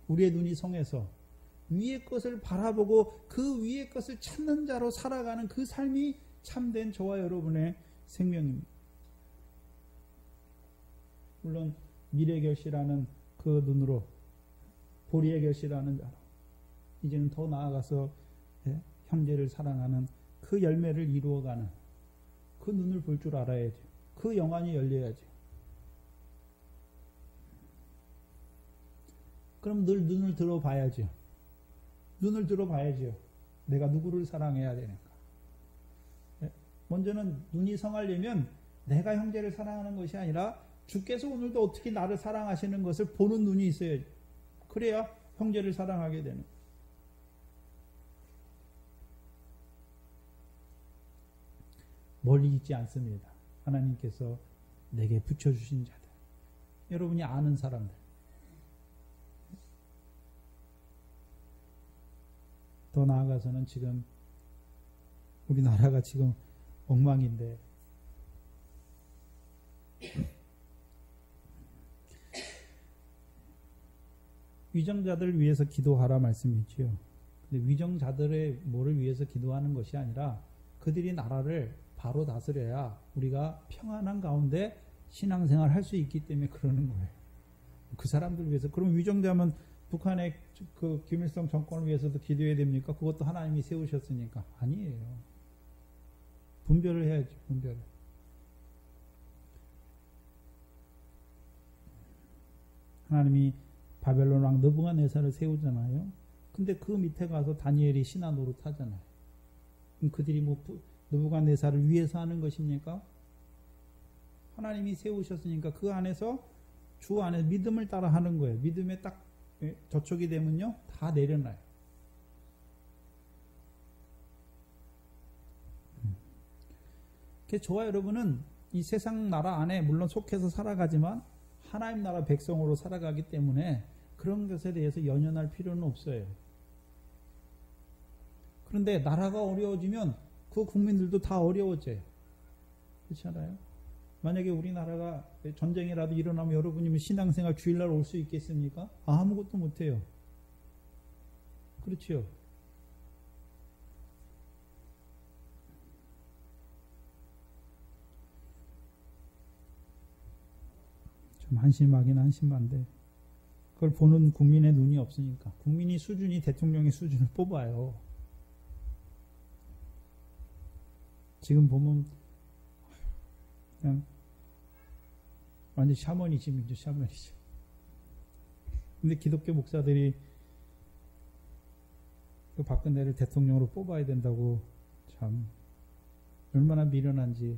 우리의 눈이 성해서 위의 것을 바라보고 그 위의 것을 찾는 자로 살아가는 그 삶이 참된 저와 여러분의 생명입니다. 물론 미래 결실하는 그 눈으로, 보리의 결실하는 자로, 이제는 더 나아가서 현재를 사랑하는 그 열매를 이루어가는 그 눈을 볼 줄 알아야죠. 그 영안이 열려야죠. 그럼 늘 눈을 들어봐야죠. 눈을 들어봐야죠. 내가 누구를 사랑해야 되는가. 먼저는 눈이 성하려면 내가 형제를 사랑하는 것이 아니라 주께서 오늘도 어떻게 나를 사랑하시는 것을 보는 눈이 있어야죠. 그래야 형제를 사랑하게 되는 거예요. 멀리 있지 않습니다. 하나님께서 내게 붙여주신 자들. 여러분이 아는 사람들. 더 나아가서는 지금 우리나라가 지금 엉망인데 위정자들을 위해서 기도하라 말씀이지요. 근데 위정자들의 뭐를 위해서 기도하는 것이 아니라 그들이 나라를 바로 다스려야 우리가 평안한 가운데 신앙생활 할 수 있기 때문에 그러는 거예요. 그 사람들 위해서. 그럼 위정자면 북한의 그 김일성 정권을 위해서도 기도해야 됩니까? 그것도 하나님이 세우셨으니까. 아니에요. 분별을 해야죠. 분별을. 하나님이 바벨론 왕 느부갓네살을 세우잖아요. 근데 그 밑에 가서 다니엘이 신하 노릇하잖아요. 그럼 그들이 뭐 느부갓네살을 위해서 하는 것입니까? 하나님이 세우셨으니까 그 안에서 주 안에 믿음을 따라 하는 거예요. 믿음에 딱 저촉이 되면요 다 내려놔요. 그래서 저와 여러분은 이 세상 나라 안에 물론 속해서 살아가지만 하나님 나라 백성으로 살아가기 때문에 그런 것에 대해서 연연할 필요는 없어요. 그런데 나라가 어려워지면 그 국민들도 다 어려워져요. 그렇지 않아요? 만약에 우리나라가 전쟁이라도 일어나면 여러분이면 신앙생활 주일날 올 수 있겠습니까? 아무것도 못해요. 그렇죠? 좀 한심하긴 한심한데 그걸 보는 국민의 눈이 없으니까 국민이 수준이 대통령의 수준을 뽑아요. 지금 보면 그냥 완전 샤머니즘이죠. 샤머니즘. 근데 기독교 목사들이 그 박근혜를 대통령으로 뽑아야 된다고 참 얼마나 미련한지.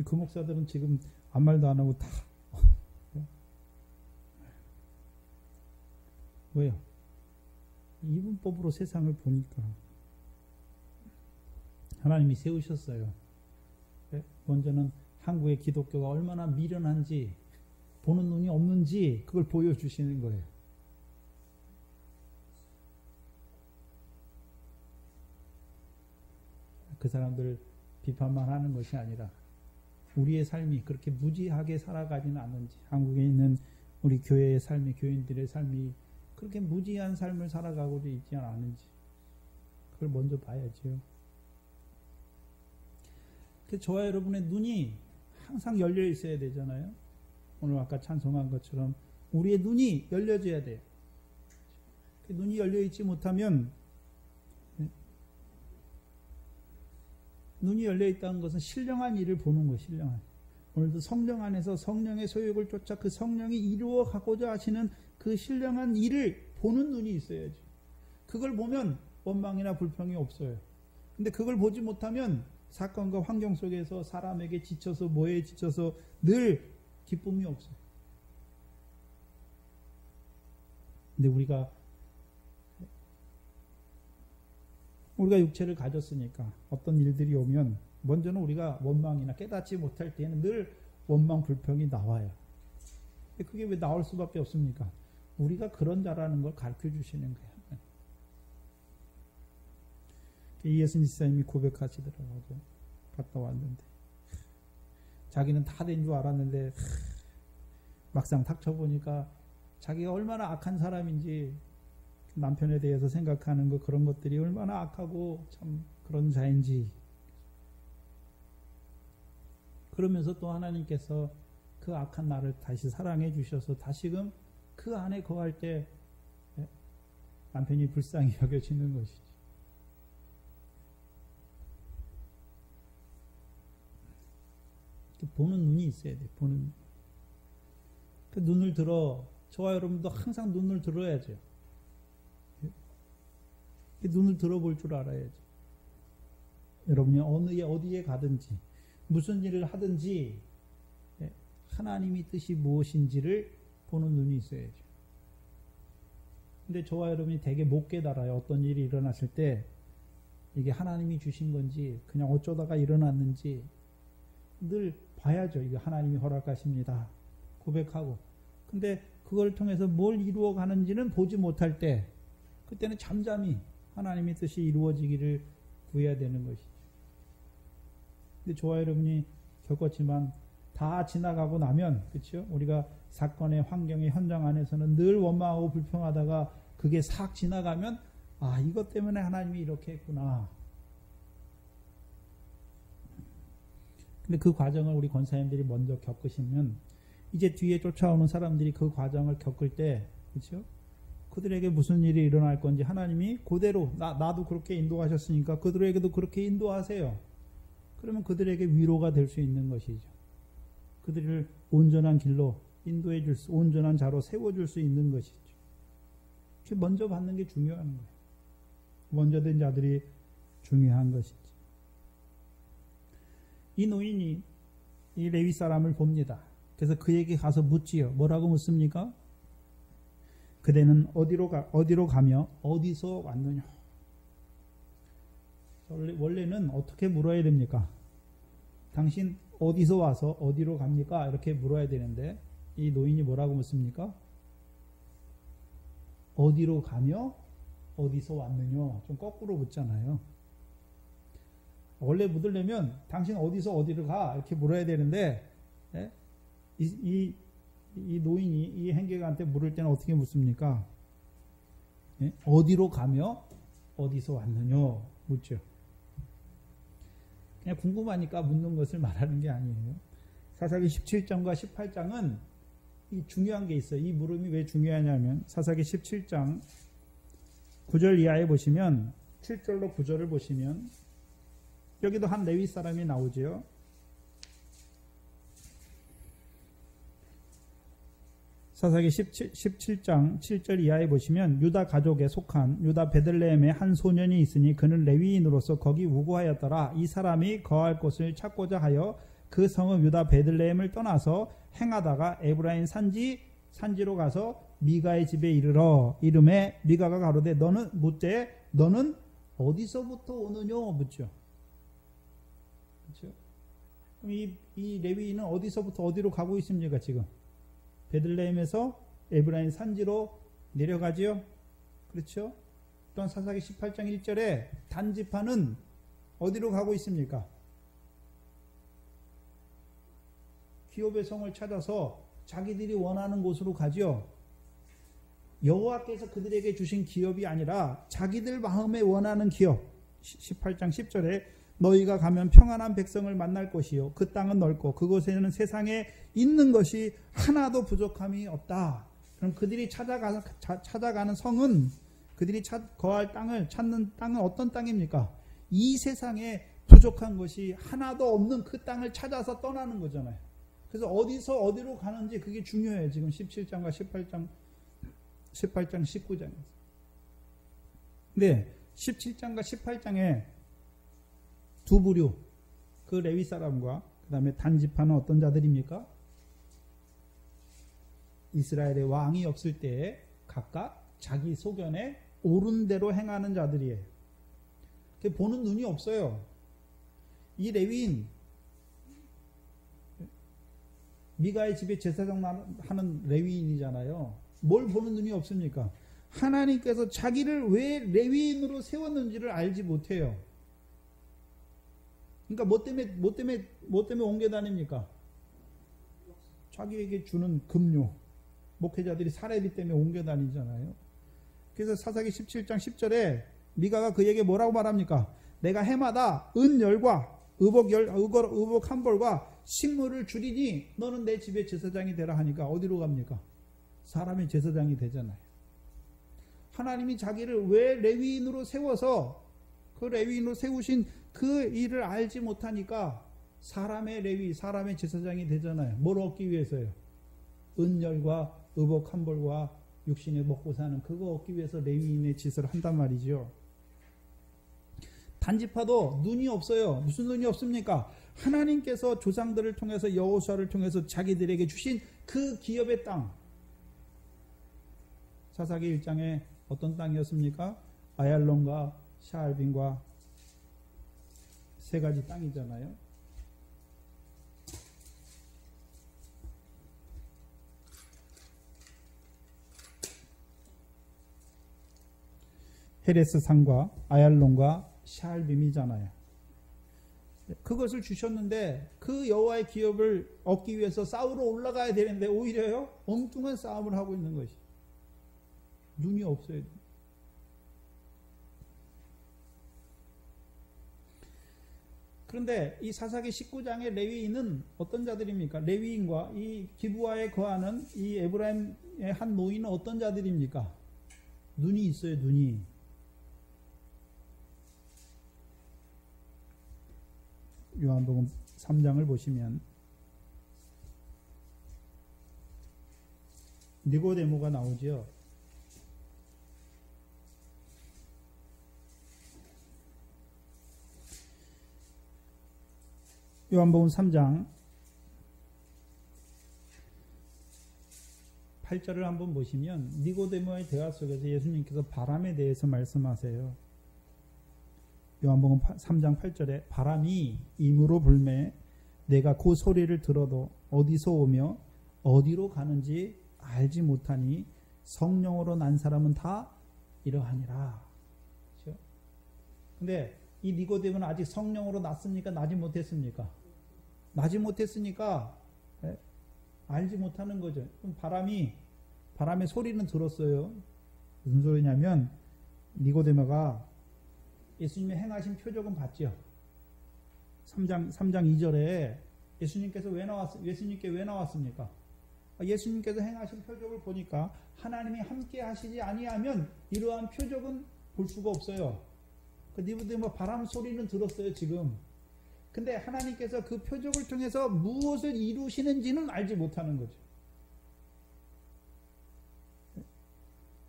그 목사들은 지금 아무 말도 안 하고 다 왜요? 이분법으로 세상을 보니까 하나님이 세우셨어요. 먼저는 한국의 기독교가 얼마나 미련한지 보는 눈이 없는지 그걸 보여주시는 거예요. 그 사람들 비판만 하는 것이 아니라 우리의 삶이 그렇게 무지하게 살아가지는 않는지, 한국에 있는 우리 교회의 삶이, 교인들의 삶이 그렇게 무지한 삶을 살아가고 있지 않은지 그걸 먼저 봐야죠. 저와 여러분의 눈이 항상 열려 있어야 되잖아요. 오늘 아까 찬송한 것처럼 우리의 눈이 열려져야 돼요. 눈이 열려 있지 못하면, 눈이 열려 있다는 것은 신령한 일을 보는 거예요. 신령한. 오늘도 성령 안에서 성령의 소욕을 쫓아 그 성령이 이루어가고자 하시는 그 신령한 일을 보는 눈이 있어야죠. 그걸 보면 원망이나 불평이 없어요. 근데 그걸 보지 못하면 사건과 환경 속에서 사람에게 지쳐서 뭐에 지쳐서 늘 기쁨이 없어요. 근데 우리가 육체를 가졌으니까 어떤 일들이 오면 먼저는 우리가 원망이나 깨닫지 못할 때에는 늘 원망 불평이 나와요. 그게 왜 나올 수밖에 없습니까? 우리가 그런 자라는 걸 가르쳐 주시는 거예요. 이예순 지사님이 고백하시더라고요. 갔다 왔는데 자기는 다 된 줄 알았는데 막상 닥쳐보니까 자기가 얼마나 악한 사람인지, 남편에 대해서 생각하는 거, 그런 것들이 얼마나 악하고 참 그런 자인지. 그러면서 또 하나님께서 그 악한 나를 다시 사랑해 주셔서 다시금 그 안에 거할 때 남편이 불쌍히 여겨지는 것이지. 보는 눈이 있어야 돼. 보는 눈. 그 눈을 들어. 저와 여러분도 항상 눈을 들어야죠. 눈을 들어볼 줄 알아야죠. 여러분이 어디에 가든지 무슨 일을 하든지 하나님의 뜻이 무엇인지를 보는 눈이 있어야죠. 근데 저와 여러분이 되게 못 깨달아요. 어떤 일이 일어났을 때 이게 하나님이 주신 건지 그냥 어쩌다가 일어났는지 늘 봐야죠. 이게 하나님이 허락하십니다. 고백하고. 근데 그걸 통해서 뭘 이루어 가는지는 보지 못할 때 그때는 잠잠히 하나님의 뜻이 이루어지기를 구해야 되는 것이죠. 근데 저와 여러분이 겪었지만 다 지나가고 나면, 그렇죠? 우리가 사건의 환경의 현장 안에서는 늘 원망하고 불평하다가 그게 싹 지나가면 아, 이것 때문에 하나님이 이렇게 했구나. 근데 그 과정을 우리 권사님들이 먼저 겪으시면 이제 뒤에 쫓아오는 사람들이 그 과정을 겪을 때, 그렇죠? 그들에게 무슨 일이 일어날 건지 하나님이 그대로 나도 그렇게 인도하셨으니까 그들에게도 그렇게 인도하세요. 그러면 그들에게 위로가 될 수 있는 것이죠. 그들을 온전한 길로 인도해 줄 수, 온전한 자로 세워줄 수 있는 것이죠. 먼저 받는 게 중요한 거예요. 먼저 된 자들이 중요한 것이죠. 이 노인이 이 레위 사람을 봅니다. 그래서 그에게 가서 묻지요. 뭐라고 묻습니까? 그대는 어디로 가며 어디서 왔느냐? 원래는 어떻게 물어야 됩니까? 당신 어디서 와서 어디로 갑니까? 이렇게 물어야 되는데 이 노인이 뭐라고 묻습니까? 어디로 가며 어디서 왔느냐? 좀 거꾸로 묻잖아요. 원래 묻으려면 당신 어디서 어디로 가? 이렇게 물어야 되는데 이 노인이 이 행객한테 물을 때는 어떻게 묻습니까? 어디로 가며 어디서 왔느냐? 묻죠. 그냥 궁금하니까 묻는 것을 말하는 게 아니에요. 사사기 17장과 18장은 이 중요한 게 있어요. 이 물음이 왜 중요하냐면 사사기 17장 9절 이하에 보시면 7절로 9절을 보시면 여기도 한 레위 사람이 나오죠. 사사기 17장 7절 이하에 보시면 유다 가족에 속한 유다 베들레헴에 한 소년이 있으니 그는 레위인으로서 거기 우거하였더라. 이 사람이 거할 곳을 찾고자 하여 그 성읍 유다 베들레헴을 떠나서 행하다가 에브라임 산지로 가서 미가의 집에 이르러 이름에 미가가 가로되 너는 어디서부터 오느냐 묻죠. 그렇죠? 그럼 이 레위인은 어디서부터 어디로 가고 있습니까 지금? 베들레헴에서 에브라임 산지로 내려가지요. 그렇죠? 또한 사사기 18장 1절에 단지파는 어디로 가고 있습니까? 기업의 성을 찾아서 자기들이 원하는 곳으로 가지요. 여호와께서 그들에게 주신 기업이 아니라 자기들 마음에 원하는 기업. 18장 10절에 너희가 가면 평안한 백성을 만날 것이요 그 땅은 넓고 그곳에는 세상에 있는 것이 하나도 부족함이 없다. 그럼 그들이 찾아가는 성은 그들이 거할 땅을 찾는 땅은 어떤 땅입니까? 이 세상에 부족한 것이 하나도 없는 그 땅을 찾아서 떠나는 거잖아요. 그래서 어디서 어디로 가는지 그게 중요해요. 지금 17장과 18장 19장에서. 근데 17장과 18장에 두 부류, 그 레위 사람과 그 다음에 단지파는 어떤 자들입니까? 이스라엘의 왕이 없을 때에 각각 자기 소견에 옳은 대로 행하는 자들이에요. 보는 눈이 없어요. 이 레위인 미가의 집에 제사장 하는 레위인이잖아요. 뭘 보는 눈이 없습니까? 하나님께서 자기를 왜 레위인으로 세웠는지를 알지 못해요. 그러니까 뭐 때문에 옮겨 다닙니까? 자기에게 주는 급료. 목회자들이 사례비 때문에 옮겨 다니잖아요. 그래서 사사기 17장 10절에 미가가 그에게 뭐라고 말합니까? 내가 해마다 은열과 의복 한 벌과 식물을 줄이니 너는 내 집에 제사장이 되라 하니까 어디로 갑니까? 사람의 제사장이 되잖아요. 하나님이 자기를 왜 레위인으로 세워서 그 레위인으로 세우신 그 일을 알지 못하니까 사람의 레위, 사람의 제사장이 되잖아요. 뭘 얻기 위해서요? 은열과 의복 한 벌과 육신에 먹고 사는 그거 얻기 위해서 레위인의 짓을 한단 말이죠. 단지파도 눈이 없어요. 무슨 눈이 없습니까? 하나님께서 조상들을 통해서 여호수아를 통해서 자기들에게 주신 그 기업의 땅. 사사기 1장에 어떤 땅이었습니까? 아얄론과 샤알빈과 세 가지 땅이잖아요. 헤레스 산과 아얄론과 샤알빔이잖아요. 그것을 주셨는데 그 여호와의 기업을 얻기 위해서 싸우러 올라가야 되는데 오히려요 엉뚱한 싸움을 하고 있는 것이. 눈이 없어요. 그런데 이 사사기 19장의 레위인은 어떤 자들입니까? 레위인과 이 기브아에 거하는 이 에브라임의 한 노인은 어떤 자들입니까? 눈이 있어요. 눈이. 요한복음 3장을 보시면 니고데모가 나오죠. 요한복음 3장 8절을 한번 보시면 니고데모의 대화 속에서 예수님께서 바람에 대해서 말씀하세요. 요한복음 3장 8절에 바람이 임으로 불매 내가 그 소리를 들어도 어디서 오며 어디로 가는지 알지 못하니 성령으로 난 사람은 다 이러하니라. 그렇죠? 근데 이 니고데모는 아직 성령으로 났습니까? 나지 못했습니까? 나지 못했으니까 알지 못하는 거죠. 그럼 바람의 소리는 들었어요. 무슨 소리냐면 니고데모가 예수님의 행하신 표적은 봤죠. 3장 2절에 예수님께 왜 나왔습니까? 예수님께서 행하신 표적을 보니까 하나님이 함께 하시지 아니하면 이러한 표적은 볼 수가 없어요. 그 니고데모 바람 소리는 들었어요, 지금. 근데 하나님께서 그 표적을 통해서 무엇을 이루시는지는 알지 못하는 거죠.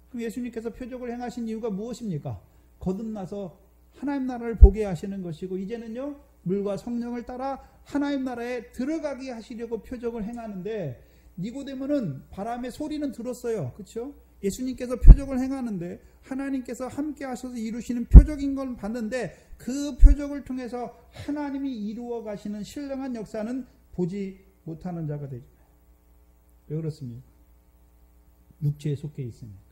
그럼 예수님께서 표적을 행하신 이유가 무엇입니까? 거듭나서 하나님 나라를 보게 하시는 것이고 이제는요 물과 성령을 따라 하나님 나라에 들어가게 하시려고 표적을 행하는데 니고데모는 바람의 소리는 들었어요. 그렇죠? 예수님께서 표적을 행하는데 하나님께서 함께 하셔서 이루시는 표적인 걸 봤는데 그 표적을 통해서 하나님이 이루어 가시는 신령한 역사는 보지 못하는 자가 되죠. 왜 그렇습니까? 육체에 속해 있으니까.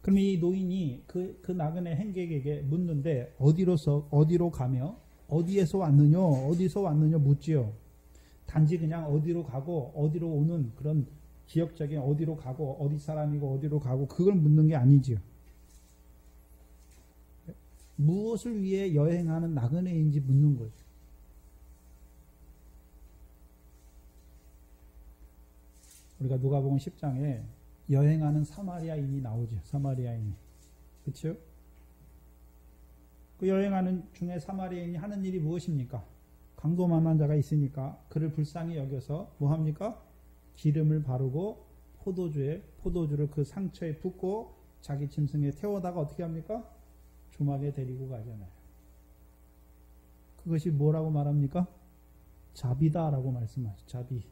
그럼 이 노인이 그 나그네 행객에게 묻는데 어디로 가며 어디에서 왔느냐 묻지요. 단지 그냥 어디로 가고 어디로 오는 그런 지역적인 어디로 가고 어디 사람이고 어디로 가고 그걸 묻는 게 아니지요. 무엇을 위해 여행하는 나그네인지 묻는 거죠. 우리가 누가복음 10장에 여행하는 사마리아인이 나오죠. 사마리아인이. 그렇죠? 그 여행하는 중에 사마리아인이 하는 일이 무엇입니까? 강도 만난 자가 있으니까 그를 불쌍히 여겨서 뭐 합니까? 기름을 바르고 포도주를 그 상처에 붓고 자기 짐승에 태워다가 어떻게 합니까? 조막에 데리고 가잖아요. 그것이 뭐라고 말합니까? 자비다라고 말씀하죠. 자비.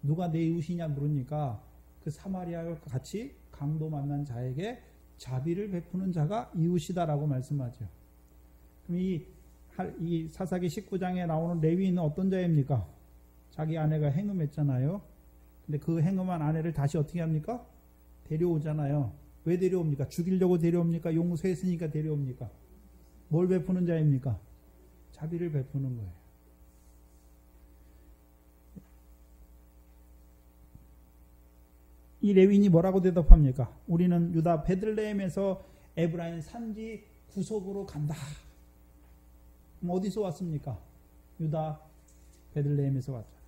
누가 내 이웃이냐 물으니까 그 사마리아와 같이 강도 만난 자에게 자비를 베푸는 자가 이웃이다라고 말씀하죠. 그럼 이 사사기 19장에 나오는 레위인은 어떤 자입니까? 자기 아내가 행음했잖아요. 근데 그 행음한 아내를 다시 어떻게 합니까? 데려오잖아요. 왜 데려옵니까? 죽이려고 데려옵니까? 용서했으니까 데려옵니까? 뭘 베푸는 자입니까? 자비를 베푸는 거예요. 이 레위인이 뭐라고 대답합니까? 우리는 유다 베들레헴에서 에브라임 산지 구속으로 간다. 그럼 어디서 왔습니까? 유다 베들레헴에서 왔죠.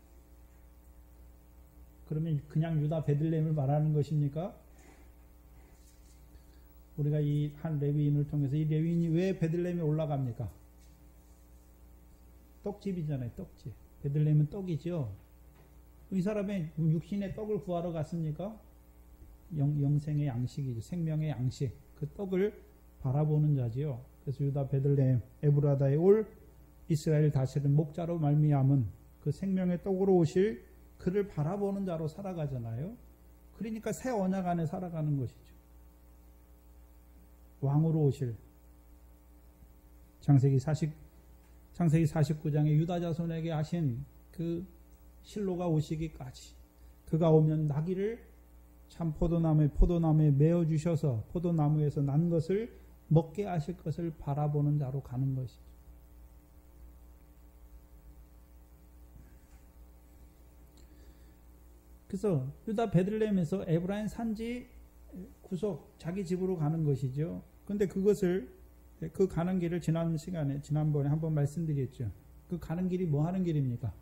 그러면 그냥 유다 베들레헴을 말하는 것입니까? 우리가 이 한 레위인을 통해서 이 레위인이 왜 베들레헴에 올라갑니까? 떡집이잖아요. 떡집. 베들레헴은 떡이죠. 이 사람의 육신의 떡을 구하러 갔습니까? 영생의 양식이죠. 생명의 양식. 그 떡을 바라보는 자지요. 그래서 유다 베들레헴 에브라다에 올 이스라엘 다스리는 목자로 말미암은 그 생명의 떡으로 오실 그를 바라보는 자로 살아가잖아요. 그러니까 새 언약 안에 살아가는 것이죠. 왕으로 오실 창세기 49장에 유다 자손에게 하신 그 실로가 오시기까지 그가 오면 나귀를 참 포도나무에 메어 주셔서 포도나무에서 난 것을 먹게 하실 것을 바라보는 자로 가는 것이죠. 그래서 유다 베들레헴에서 에브라임 산지 구속 자기 집으로 가는 것이죠. 근데 그것을 그 가는 길을 지난번에 한번 말씀드렸죠. 그 가는 길이 뭐 하는 길입니까?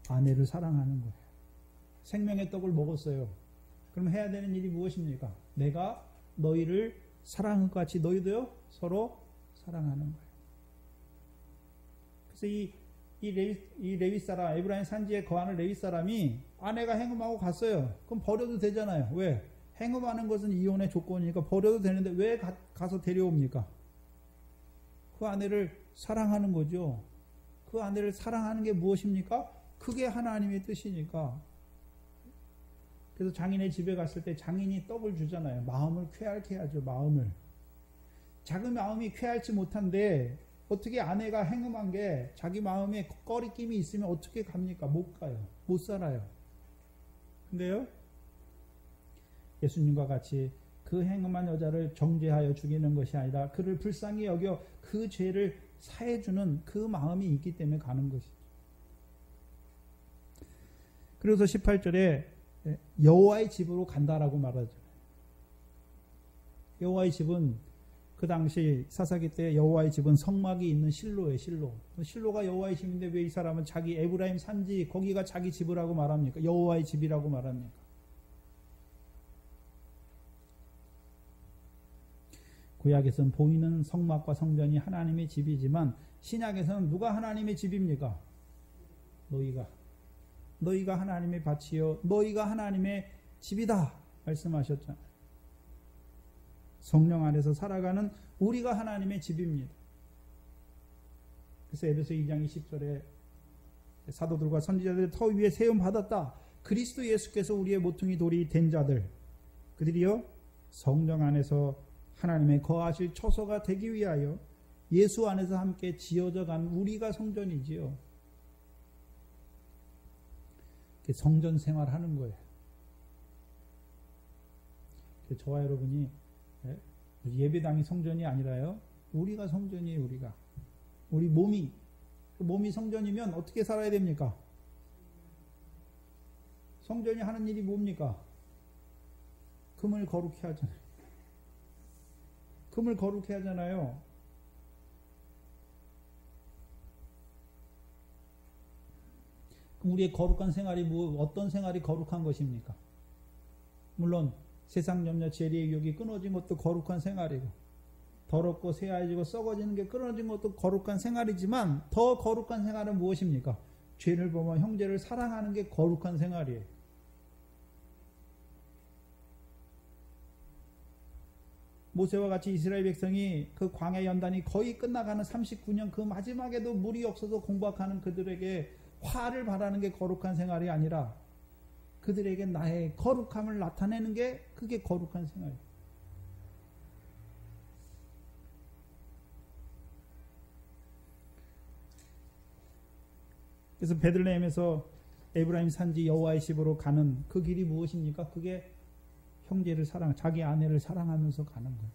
아내를 사랑하는 거예요. 생명의 떡을 먹었어요. 그럼 해야 되는 일이 무엇입니까? 내가 너희를 사랑한 것 같이 너희도요 서로 사랑하는 거예요. 그래서 이 레위 사람, 에브라임 산지에 거하는 레위 사람이 아내가 행음하고 갔어요. 그럼 버려도 되잖아요. 왜? 행음하는 것은 이혼의 조건이니까 버려도 되는데 왜 가서 데려옵니까? 그 아내를 사랑하는 거죠. 그 아내를 사랑하는 게 무엇입니까? 그게 하나님의 뜻이니까. 그래서 장인의 집에 갔을 때 장인이 떡을 주잖아요. 마음을 쾌활케 하죠. 마음을. 자기 마음이 쾌활치 못한데 어떻게 아내가 행음한 게 자기 마음에 꺼리낌이 있으면 어떻게 갑니까? 못 가요. 못 살아요. 근데요, 예수님과 같이 그 행음한 여자를 정죄하여 죽이는 것이 아니라 그를 불쌍히 여겨 그 죄를 사해주는 그 마음이 있기 때문에 가는 것이죠. 그래서 18절에 여호와의 집으로 간다라고 말하죠. 여호와의 집은 그 당시 사사기 때 여호와의 집은 성막이 있는 실로예요. 실로가 여호와의 집인데 왜 이 사람은 자기 에브라임 산지 거기가 자기 집이라고 말합니까? 여호와의 집이라고 말합니까? 구약에서는 보이는 성막과 성전이 하나님의 집이지만 신약에서는 누가 하나님의 집입니까? 너희가 하나님의 밭이요 너희가 하나님의 집이다 말씀하셨잖아요. 성령 안에서 살아가는 우리가 하나님의 집입니다. 그래서 에베소 2장 20절에 사도들과 선지자들의 터 위에 세움 받았다. 그리스도 예수께서 우리의 모퉁이 돌이 된 자들 그들이요 성령 안에서 하나님의 거하실 처소가 되기 위하여 예수 안에서 함께 지어져 간 우리가 성전이지요. 성전 생활하는 거예요. 저와 여러분이 예배당이 성전이 아니라요. 우리가 성전이에요. 우리 몸이 성전이면 어떻게 살아야 됩니까? 성전이 하는 일이 뭡니까? 금을 거룩해 하잖아요. 금을 거룩해 하잖아요. 그럼 우리의 거룩한 생활이 어떤 생활이 거룩한 것입니까? 물론 세상 염려 재리의 유혹이 끊어진 것도 거룩한 생활이고 더럽고 새하얘지고 썩어지는 게 끊어진 것도 거룩한 생활이지만 더 거룩한 생활은 무엇입니까? 죄를 범한 형제를 사랑하는 게 거룩한 생활이에요. 모세와 같이 이스라엘 백성이 그 광야 연단이 거의 끝나가는 39년 그 마지막에도 물이 없어서 공박하는 그들에게 화를 바라는 게 거룩한 생활이 아니라 그들에게 나의 거룩함을 나타내는 게 그게 거룩한 생활이에요. 그래서 베들레헴에서 에브라임 산지 여호와의 집으로 가는 그 길이 무엇입니까? 그게 형제를 자기 아내를 사랑하면서 가는 거예요.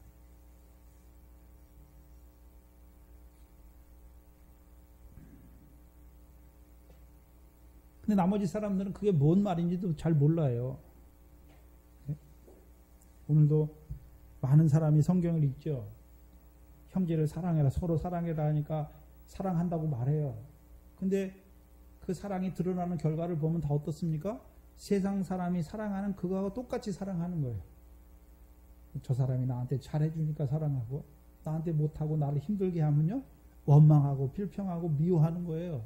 근데 나머지 사람들은 그게 뭔 말인지도 잘 몰라요. 오늘도 많은 사람이 성경을 읽죠. 형제를 사랑해라, 서로 사랑해라 하니까 사랑한다고 말해요. 근데 그 사랑이 드러나는 결과를 보면 다 어떻습니까? 세상 사람이 사랑하는 그거하고 똑같이 사랑하는 거예요. 저 사람이 나한테 잘해주니까 사랑하고, 나한테 못하고 나를 힘들게 하면요, 원망하고 필평하고 미워하는 거예요.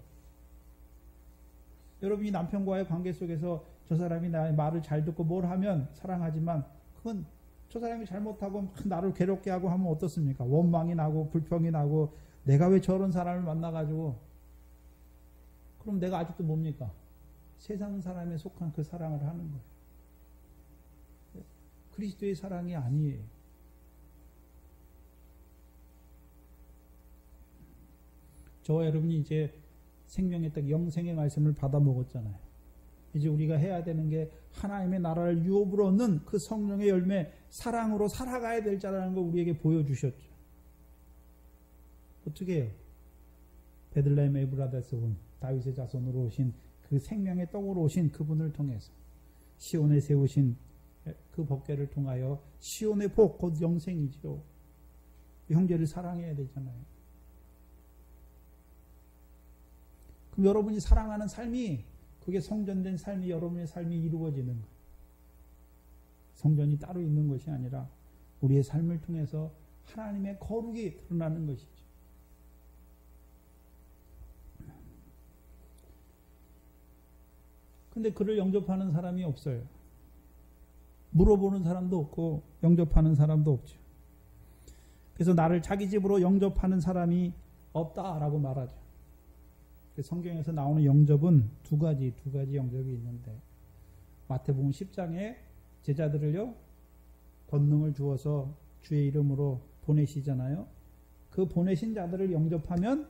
여러분이 남편과의 관계 속에서 저 사람이 나의 말을 잘 듣고 뭘 하면 사랑하지만, 그건 저 사람이 잘못하고 나를 괴롭게 하고 하면 어떻습니까? 원망이 나고 불평이 나고, 내가 왜 저런 사람을 만나가지고, 그럼 내가 아직도 뭡니까? 세상 사람에 속한 그 사랑을 하는 거예요. 그리스도의 사랑이 아니에요. 저와 여러분이 이제 생명의 떡 영생의 말씀을 받아 먹었잖아요. 이제 우리가 해야 되는 게 하나님의 나라를 유업으로 얻는 그 성령의 열매, 사랑으로 살아가야 될 자라는 걸 우리에게 보여주셨죠. 어떻게 해요? 베들레헴 에브라데스 온 다윗의 자손으로 오신 그 생명의 떡으로 오신 그분을 통해서 시온에 세우신 그 법궤를 통하여 시온의 복, 곧 영생이죠. 형제를 사랑해야 되잖아요. 그럼 여러분이 사랑하는 삶이, 그게 성전된 삶이 여러분의 삶이 이루어지는 거예요. 성전이 따로 있는 것이 아니라 우리의 삶을 통해서 하나님의 거룩이 드러나는 것이죠. 근데 그를 영접하는 사람이 없어요. 물어보는 사람도 없고 영접하는 사람도 없죠. 그래서 나를 자기 집으로 영접하는 사람이 없다라고 말하죠. 성경에서 나오는 영접은 두 가지 영접이 있는데, 마태복음 10장에 제자들을요, 권능을 주어서 주의 이름으로 보내시잖아요. 그 보내신 자들을 영접하면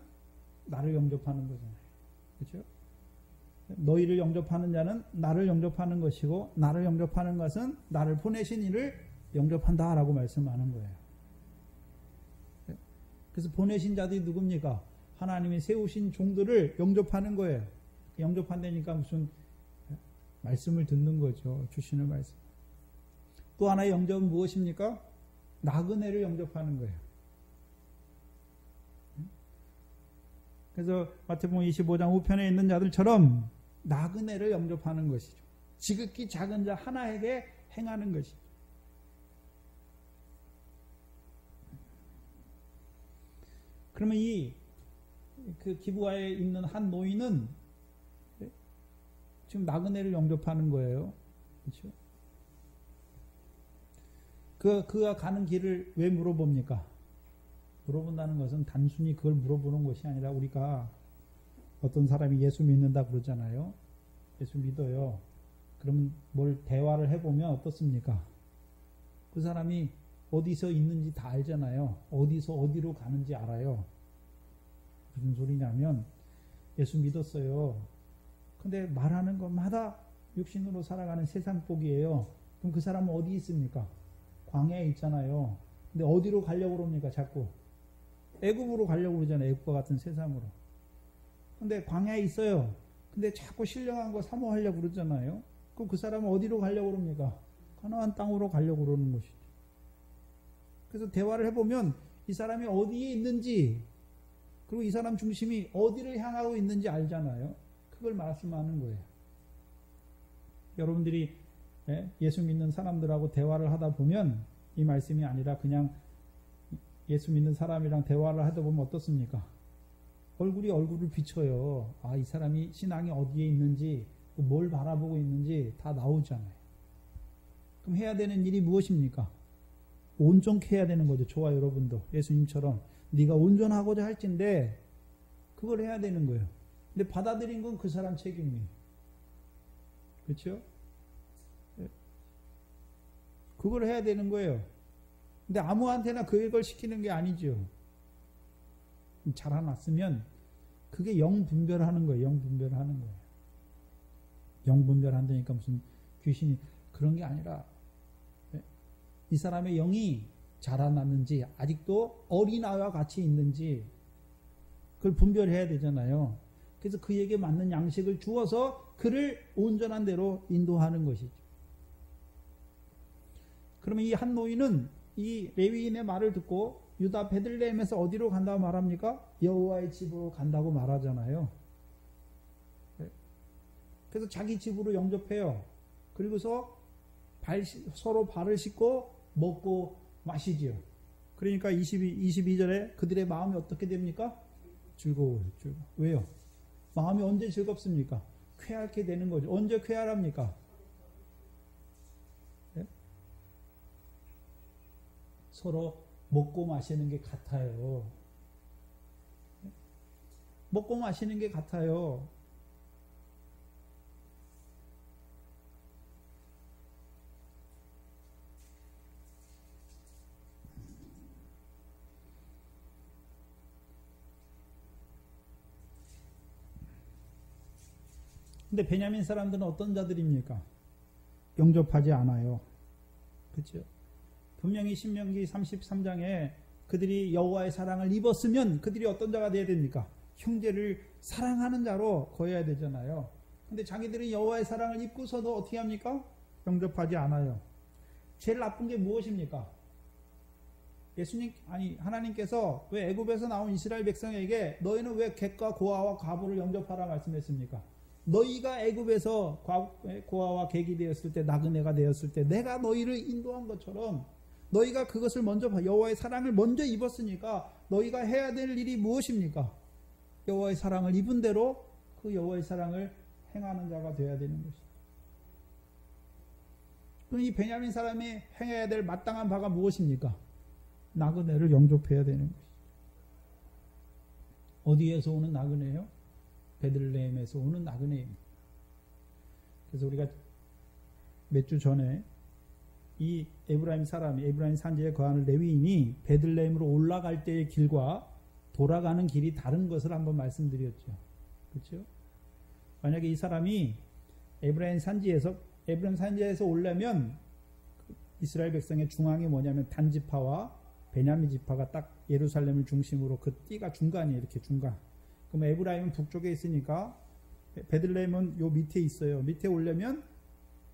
나를 영접하는 거잖아요. 그렇죠? 너희를 영접하는 자는 나를 영접하는 것이고, 나를 영접하는 것은 나를 보내신 이를 영접한다라고 말씀하는 거예요. 그래서 보내신 자들이 누굽니까? 하나님이 세우신 종들을 영접하는 거예요. 영접한다니까 무슨 말씀을 듣는 거죠. 주시는 말씀. 또 하나의 영접은 무엇입니까? 나그네를 영접하는 거예요. 그래서 마태복음 25장 우편에 있는 자들처럼 나그네를 영접하는 것이죠. 지극히 작은 자 하나에게 행하는 것이죠. 그러면 그 기브아에 있는 한 노인은 지금 나그네를 영접하는 거예요. 그렇죠? 그가 가는 길을 왜 물어봅니까? 물어본다는 것은 단순히 그걸 물어보는 것이 아니라, 우리가 어떤 사람이 예수 믿는다 그러잖아요. 예수 믿어요. 그러면 뭘 대화를 해보면 어떻습니까? 그 사람이 어디서 있는지 다 알잖아요. 어디서 어디로 가는지 알아요. 무슨 소리냐면, 예수 믿었어요. 근데 말하는 것마다 육신으로 살아가는 세상 복이에요. 그럼 그 사람은 어디 있습니까? 광야에 있잖아요. 근데 어디로 가려고 그럽니까? 자꾸 애굽으로 가려고 그러잖아요. 애굽과 같은 세상으로. 근데 광야에 있어요. 근데 자꾸 신령한 거 사모하려고 그러잖아요. 그럼 그 사람은 어디로 가려고 그럽니까? 가나안 땅으로 가려고 그러는 것이죠. 그래서 대화를 해보면 이 사람이 어디에 있는지, 그리고 이 사람 중심이 어디를 향하고 있는지 알잖아요. 그걸 말씀하는 거예요. 여러분들이 예수 믿는 사람들하고 대화를 하다 보면 이 말씀이 아니라 그냥 예수 믿는 사람이랑 대화를 하다 보면 어떻습니까? 얼굴을 비춰요. 아, 이 사람이 신앙이 어디에 있는지, 뭘 바라보고 있는지 다 나오잖아요. 그럼 해야 되는 일이 무엇입니까? 온전케 해야 되는 거죠. 저와 여러분도 예수님처럼 네가 온전하고자 할진데 그걸 해야 되는 거예요. 근데 받아들인 건 그 사람 책임이에요. 그렇죠? 그걸 해야 되는 거예요. 근데 아무한테나 그걸 시키는 게 아니죠. 자라났으면 그게 영분별하는 거예요. 영분별하는 거예요. 영분별한다니까 무슨 귀신이, 그런 게 아니라 이 사람의 영이 자라났는지, 아직도 어린아이와 같이 있는지 그걸 분별해야 되잖아요. 그래서 그에게 맞는 양식을 주어서 그를 온전한 대로 인도하는 것이죠. 그러면 이 한 노인은 이 레위인의 말을 듣고 유다 베들레헴에서 어디로 간다고 말합니까? 여호와의 집으로 간다고 말하잖아요. 그래서 자기 집으로 영접해요. 그리고서 서로 발을 씻고 먹고 마시지요. 그러니까 22절에 그들의 마음이 어떻게 됩니까? 즐거워요. 왜요? 마음이 언제 즐겁습니까? 쾌활게 되는 거죠. 언제 쾌활합니까? 네? 서로 먹고 마시는 게 같아요. 먹고 마시는 게 같아요. 근데 베냐민 사람들은 어떤 자들입니까? 영접하지 않아요. 그렇죠? 분명히 신명기 33장에 그들이 여호와의 사랑을 입었으면 그들이 어떤 자가 되어야 됩니까? 형제를 사랑하는 자로 거해야 되잖아요. 근데 자기들이 여호와의 사랑을 입고서도 어떻게 합니까? 영접하지 않아요. 제일 나쁜 게 무엇입니까? 하나님께서 왜 애굽에서 나온 이스라엘 백성에게 너희는 왜 객과 고아와 과부를 영접하라 말씀했습니까? 너희가 애굽에서 고아와 객이 되었을 때, 나그네가 되었을 때 내가 너희를 인도한 것처럼 너희가 그것을 먼저 여호와의 사랑을 먼저 입었으니까 너희가 해야 될 일이 무엇입니까? 여호와의 사랑을 입은 대로 그 여호와의 사랑을 행하는 자가 되어야 되는 것입니다. 그럼 이 베냐민 사람이 행해야 될 마땅한 바가 무엇입니까? 나그네를 영접해야 되는 것이죠. 어디에서 오는 나그네요? 베들레헴에서 오는 나그네입니다. 그래서 우리가 몇 주 전에 이 에브라임 산지에 거하는 레위인이 베들레헴으로 올라갈 때의 길과 돌아가는 길이 다른 것을 한번 말씀드렸죠. 그렇죠? 만약에 이 사람이 에브라임 산지에서 오려면 이스라엘 백성의 중앙이 뭐냐면 단 지파와 베냐민 지파가 딱 예루살렘을 중심으로 그 띠가 중간이에요. 이렇게 중간. 그럼 에브라임은 북쪽에 있으니까 베들레헴은 요 밑에 있어요. 밑에 오려면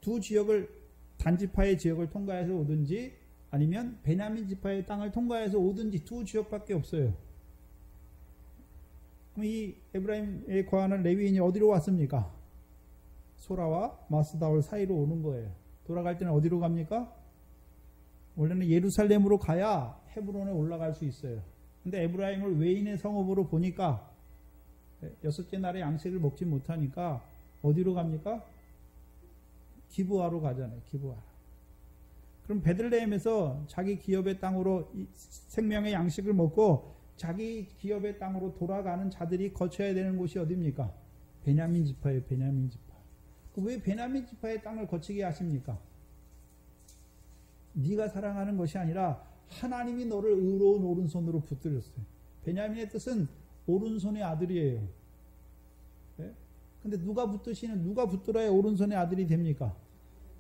두 지역을 단지파의 지역을 통과해서 오든지 아니면 베냐민 지파의 땅을 통과해서 오든지 두 지역밖에 없어요. 그럼 이 에브라임에 거하는 레위인이 어디로 왔습니까? 소라와 마스다올 사이로 오는 거예요. 돌아갈 때는 어디로 갑니까? 원래는 예루살렘으로 가야 헤브론에 올라갈 수 있어요. 근데 에브라임을 외인의 성읍으로 보니까 여섯째 날에 양식을 먹지 못하니까 어디로 갑니까? 기브아로 가잖아요. 기브아. 그럼 베들레헴에서 자기 기업의 땅으로 생명의 양식을 먹고 자기 기업의 땅으로 돌아가는 자들이 거쳐야 되는 곳이 어디입니까? 베냐민 지파예요. 베냐민 지파. 왜 베냐민 지파의 땅을 거치게 하십니까? 네가 사랑하는 것이 아니라 하나님이 너를 의로운 오른손으로 붙들었어요. 베냐민의 뜻은 오른손의 아들이에요. 네? 근데 누가 붙들어야 오른손의 아들이 됩니까?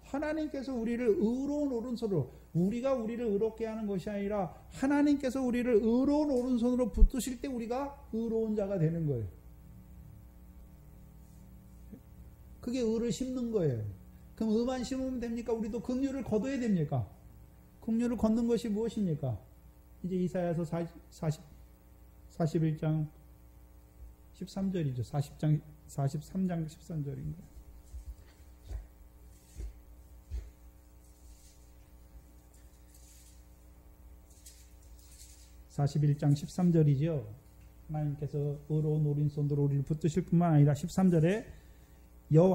하나님께서 우리를 의로운 오른손으로, 우리가 우리를 의롭게 하는 것이 아니라 하나님께서 우리를 의로운 오른손으로 붙드실 때 우리가 의로운 자가 되는 거예요. 그게 의를 심는 거예요. 그럼 의만 심으면 됩니까? 우리도 긍휼을 거둬야 됩니까? 긍휼을 걷는 것이 무엇입니까? 이제 이사야서 41장 13절이죠. 43장 13절인가요? 41장 13절이죠. 하나님께서 의로운 오른손으로 우리를 붙드실 뿐만 아니라 13절에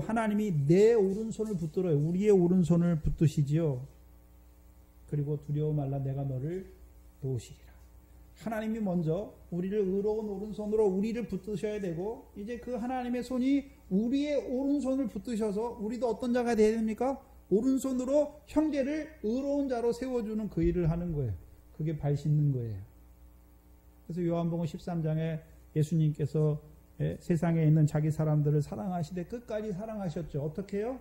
하나님이 내 오른손을 붙들어요. 우리의 오른손을 붙드시지요. 그리고 두려워 말라 내가 너를 도우시리라. 하나님이 먼저 우리를 의로운 오른손으로 우리를 붙드셔야 되고 이제 그 하나님의 손이 우리의 오른손을 붙드셔서 우리도 어떤 자가 되어야 됩니까? 오른손으로 형제를 의로운 자로 세워주는 그 일을 하는 거예요. 그게 발 씻는 거예요. 그래서 요한복음 13장에 예수님께서 세상에 있는 자기 사람들을 사랑하시되 끝까지 사랑하셨죠. 어떻게 해요?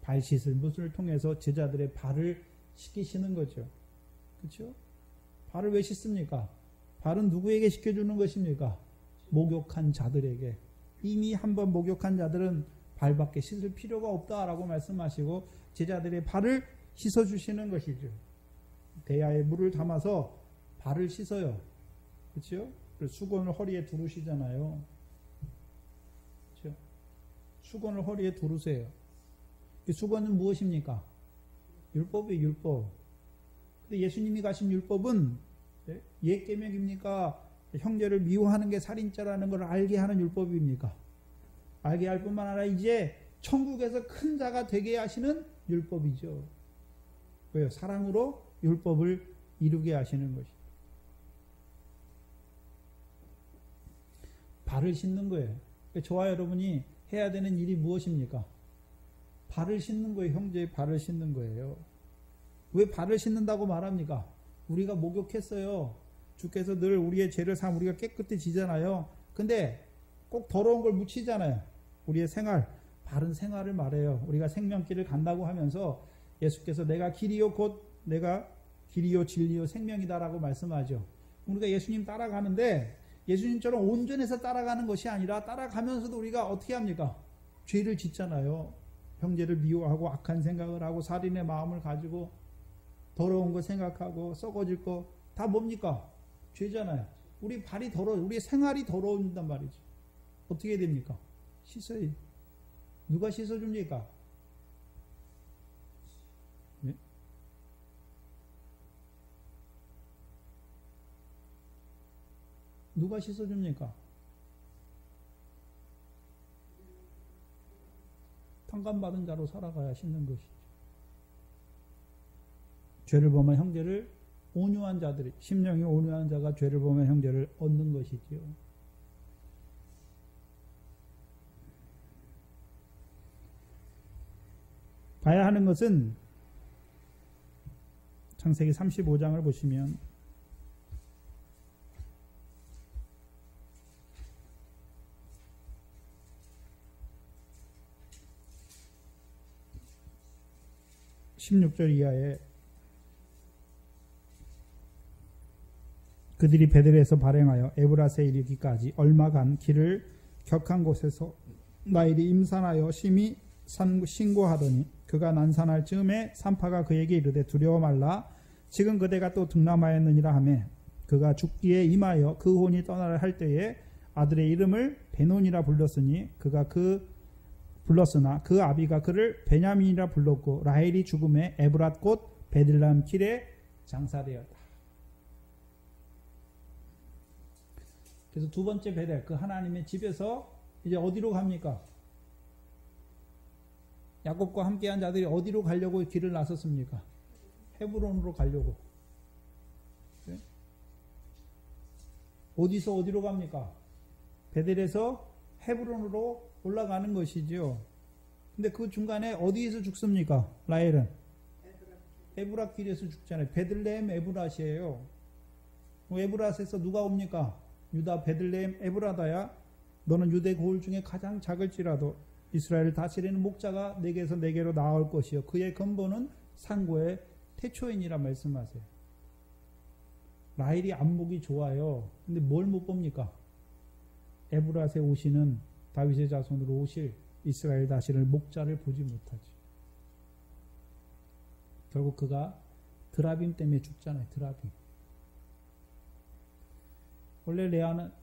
발 씻을 것을 통해서 제자들의 발을 씻기시는 거죠. 그렇죠? 발을 왜 씻습니까? 발은 누구에게 씻겨주는 것입니까? 목욕한 자들에게. 이미 한번 목욕한 자들은 발밖에 씻을 필요가 없다라고 말씀하시고 제자들의 발을 씻어주시는 것이죠. 대야에 물을 담아서 발을 씻어요. 그렇죠? 수건을 허리에 두르시잖아요. 그렇죠? 수건을 허리에 두르세요. 이 수건은 무엇입니까? 율법이에요, 율법. 근데 예수님이 가신 율법은 옛 계명입니까? 형제를 미워하는 게 살인죄라는 걸 알게 하는 율법입니까? 알게 할 뿐만 아니라 이제 천국에서 큰 자가 되게 하시는 율법이죠. 왜요? 사랑으로 율법을 이루게 하시는 것이죠. 발을 씻는 거예요. 저와 여러분이 해야 되는 일이 무엇입니까? 발을 씻는 거예요. 형제의 발을 씻는 거예요. 왜 발을 씻는다고 말합니까? 우리가 목욕했어요. 주께서 늘 우리의 죄를 사면 우리가 깨끗해지잖아요. 근데 꼭 더러운 걸 묻히잖아요. 우리의 생활, 바른 생활을 말해요. 우리가 생명길을 간다고 하면서 예수께서 내가 길이요 곧 내가 길이요 진리요 생명이다라고 말씀하죠. 우리가 예수님 따라가는데 예수님처럼 온전해서 따라가는 것이 아니라 따라가면서도 우리가 어떻게 합니까? 죄를 짓잖아요. 형제를 미워하고 악한 생각을 하고 살인의 마음을 가지고 더러운 거 생각하고 썩어질 거 다 뭡니까? 죄잖아요. 우리 발이 더러워, 우리 생활이 더러운단 말이죠. 어떻게 됩니까? 씻어요. 누가 씻어줍니까? 네? 누가 씻어줍니까? 탕감받은 자로 살아가야 씻는 것이죠. 죄를 범한 형제를 온유한 자들이, 심령이 온유한 자가 죄를 범한 형제를 얻는 것이지요. 봐야 하는 것은 창세기 35장을 보시면 (16절) 이하에 그들이 베들에서 발행하여 에브라스에 이르기까지 얼마간 길을 격한 곳에서 나일이 임산하여 심히 신고하더니 그가 난산할 즈음에 산파가 그에게 이르되 두려워 말라 지금 그대가 또 등남하였느니라 하며 그가 죽기에 임하여 그 혼이 떠나려 할 때에 아들의 이름을 베논이라 불렀으니 그가 불렀으나 그 아비가 그를 베냐민이라 불렀고 라헬이 죽음에 에브랏 곧 베들레헴 길에 장사되었다. 그래서 두 번째 베델, 그 하나님의 집에서 이제 어디로 갑니까? 야곱과 함께한 자들이 어디로 가려고 길을 나섰습니까? 헤브론으로 가려고. 네? 어디서 어디로 갑니까? 베델에서 헤브론으로 올라가는 것이죠. 근데 그 중간에 어디에서 죽습니까? 라헬은? 에브랏 길에서 죽잖아요. 베들레헴 에브랏이에요. 에브랏에서 누가 옵니까? 유다 베들레헴 에브라다야 너는 유대 고을 중에 가장 작을지라도 이스라엘을 다스리는 목자가 내게서 내게로 나올 것이요 그의 근본은 상고의 태초인이라 말씀하세요. 라헬이 안목이 좋아요. 근데 뭘 못 봅니까? 에브랏에 오시는 다윗의 자손으로 오실 이스라엘 다스리는 목자를 보지 못하지. 결국 그가 드라빔 때문에 죽잖아요. 드라빔. 원래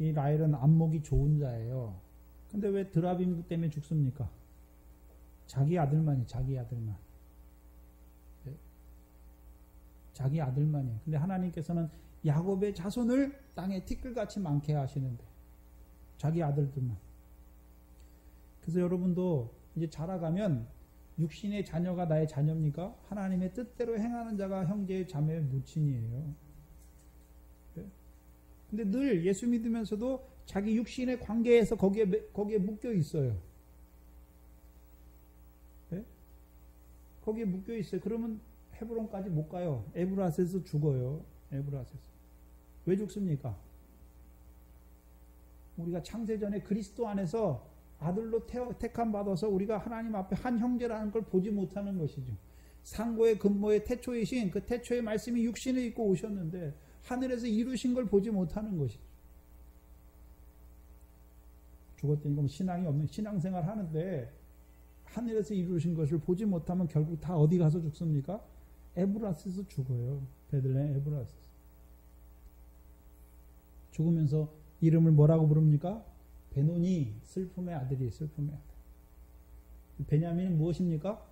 이 라헬은 안목이 좋은 자예요. 근데 왜 드라빔 때문에 죽습니까? 자기 아들만이 자기 아들만. 네? 자기 아들만이에요. 근데 하나님께서는 야곱의 자손을 땅에 티끌같이 많게 하시는데 자기 아들들만. 그래서 여러분도 이제 자라가면 육신의 자녀가 나의 자녀입니까? 하나님의 뜻대로 행하는 자가 형제의 자매의 모친이에요. 근데 늘 예수 믿으면서도 자기 육신의 관계에서 거기에 묶여 있어요. 네? 거기에 묶여 있어요. 그러면 헤브론까지 못 가요. 에브랏에서 죽어요. 에브랏에서. 왜 죽습니까? 우리가 창세전에 그리스도 안에서 아들로 택함 받아서 우리가 하나님 앞에 한 형제라는 걸 보지 못하는 것이죠. 상고의 근모의 태초이신 그 태초의 말씀이 육신을 입고 오셨는데 하늘에서 이루신 걸 보지 못하는 것이죠. 죽었더니 신앙이 없는 신앙생활 하는데 하늘에서 이루신 것을 보지 못하면 결국 다 어디 가서 죽습니까? 에브라스에서 죽어요. 베들레헴 에브라스. 죽으면서 이름을 뭐라고 부릅니까? 베노니, 슬픔의 아들이에요. 슬픔의 아들. 베냐민은 무엇입니까?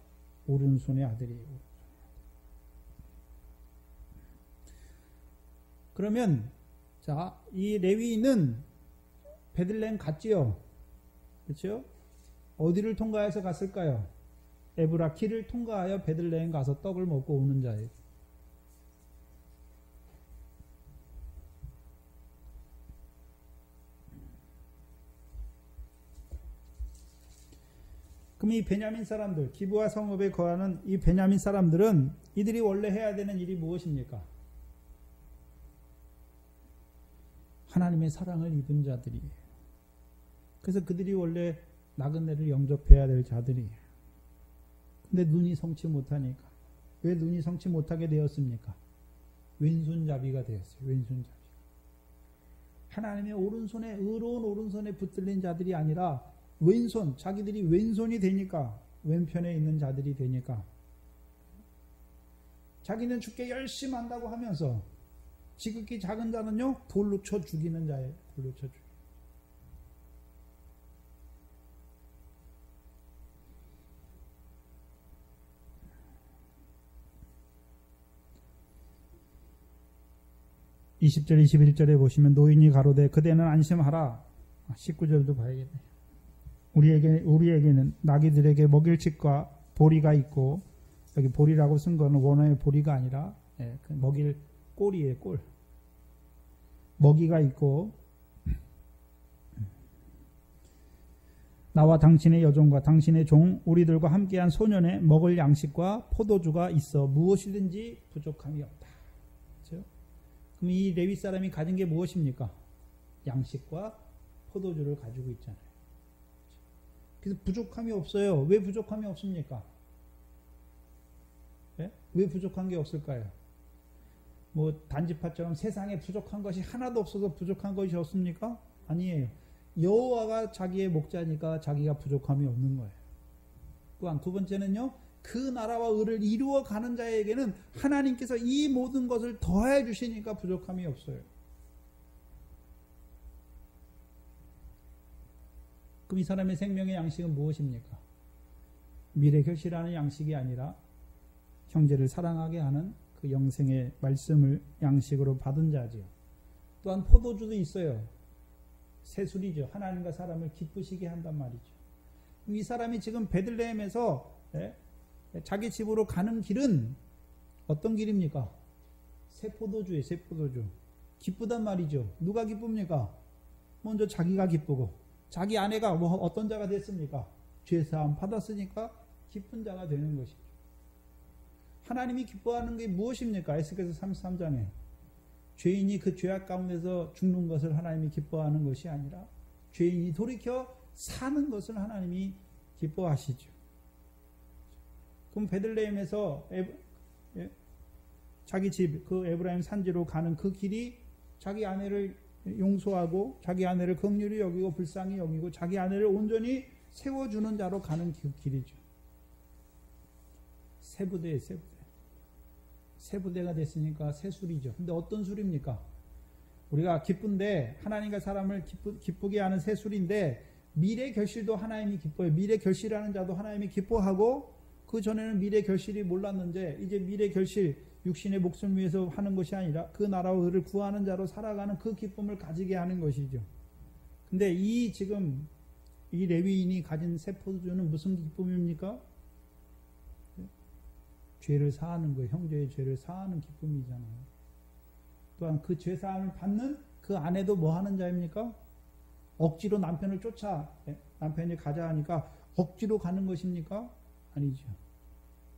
오른손의 아들이에요. 그러면 자, 이 레위인은 베들레헴 갔지요. 그렇죠? 어디를 통과해서 갔을까요? 에브라키를 통과하여 베들레헴 가서 떡을 먹고 오는 자예요. 그럼 이 베냐민 사람들, 기브와 성읍에 거하는 이 베냐민 사람들은 이들이 원래 해야 되는 일이 무엇입니까? 하나님의 사랑을 입은 자들이에요. 그래서 그들이 원래 나그네를 영접해야 될 자들이에요. 근데 눈이 성치 못하니까. 왜 눈이 성치 못하게 되었습니까? 왼손잡이가 되었어요. 왼손잡이. 하나님의 오른손에, 의로운 오른손에 붙들린 자들이 아니라 왼손, 자기들이 왼손이 되니까, 왼편에 있는 자들이 되니까, 자기는 죽게 열심히 한다고 하면서 지극히 작은 자는요, 돌로 쳐 죽이는 자예요. 돌로 쳐 죽이는. 20절 21절에 보시면 노인이 가로되 그대는 안심하라. 19절도 봐야겠네. 우리에게는 나귀들에게 먹일 칡과 보리가 있고, 여기 보리라고 쓴 거는 원어의 보리가 아니라 그 먹일 꼴이에요. 꼴. 먹이가 있고, 나와 당신의 여종과 당신의 종 우리들과 함께한 소년의 먹을 양식과 포도주가 있어 무엇이든지 부족함이 없다. 그렇죠? 그럼 이 레위 사람이 가진 게 무엇입니까? 양식과 포도주를 가지고 있잖아요. 그래서 부족함이 없어요. 왜 부족함이 없습니까? 네? 왜 부족한 게 없을까요? 뭐 단지파처럼 세상에 부족한 것이 하나도 없어서 부족한 것이 없습니까? 아니에요. 여호와가 자기의 목자니까 자기가 부족함이 없는 거예요. 또한 두 번째는요, 그 나라와 의를 이루어 가는 자에게는 하나님께서 이 모든 것을 더해 주시니까 부족함이 없어요. 그럼 이 사람의 생명의 양식은 무엇입니까? 미래 결실하는 양식이 아니라 형제를 사랑하게 하는 그 영생의 말씀을 양식으로 받은 자지요. 또한 포도주도 있어요. 새술이죠. 하나님과 사람을 기쁘시게 한단 말이죠. 이 사람이 지금 베들레헴에서 자기 집으로 가는 길은 어떤 길입니까? 새 포도주예요. 새 포도주. 기쁘단 말이죠. 누가 기쁩니까? 먼저 자기가 기쁘고, 자기 아내가 뭐 어떤 자가 됐습니까? 죄사함 받았으니까 기쁜 자가 되는 것이죠. 하나님이 기뻐하는 게 무엇입니까? 에스겔서 33장에 죄인이 그 죄악 가운데서 죽는 것을 하나님이 기뻐하는 것이 아니라 죄인이 돌이켜 사는 것을 하나님이 기뻐하시죠. 그럼 베들레헴에서 자기 집, 그 에브라임 산지로 가는 그 길이 자기 아내를 용서하고 자기 아내를 긍휼히 여기고 불쌍히 여기고 자기 아내를 온전히 세워주는 자로 가는 그 길이죠. 세부대에 세부대. 세부대가 됐으니까 새술이죠. 근데 어떤 술입니까? 우리가 기쁜데, 하나님과 사람을 기쁘게 하는 새술인데, 미래 결실도 하나님이 기뻐요. 미래 결실하는 자도 하나님이 기뻐하고, 그 전에는 미래 결실이 몰랐는데 이제 미래 결실, 육신의 목숨을 위해서 하는 것이 아니라 그 나라와 의를 구하는 자로 살아가는 그 기쁨을 가지게 하는 것이죠. 근데 지금 이 레위인이 가진 새 포도주는 무슨 기쁨입니까? 죄를 사하는 거예요. 형제의 죄를 사하는 기쁨이잖아요. 또한 그 죄 사함을 받는 그 아내도 뭐 하는 자입니까? 억지로 남편을 남편이 가자 하니까 억지로 가는 것입니까? 아니죠.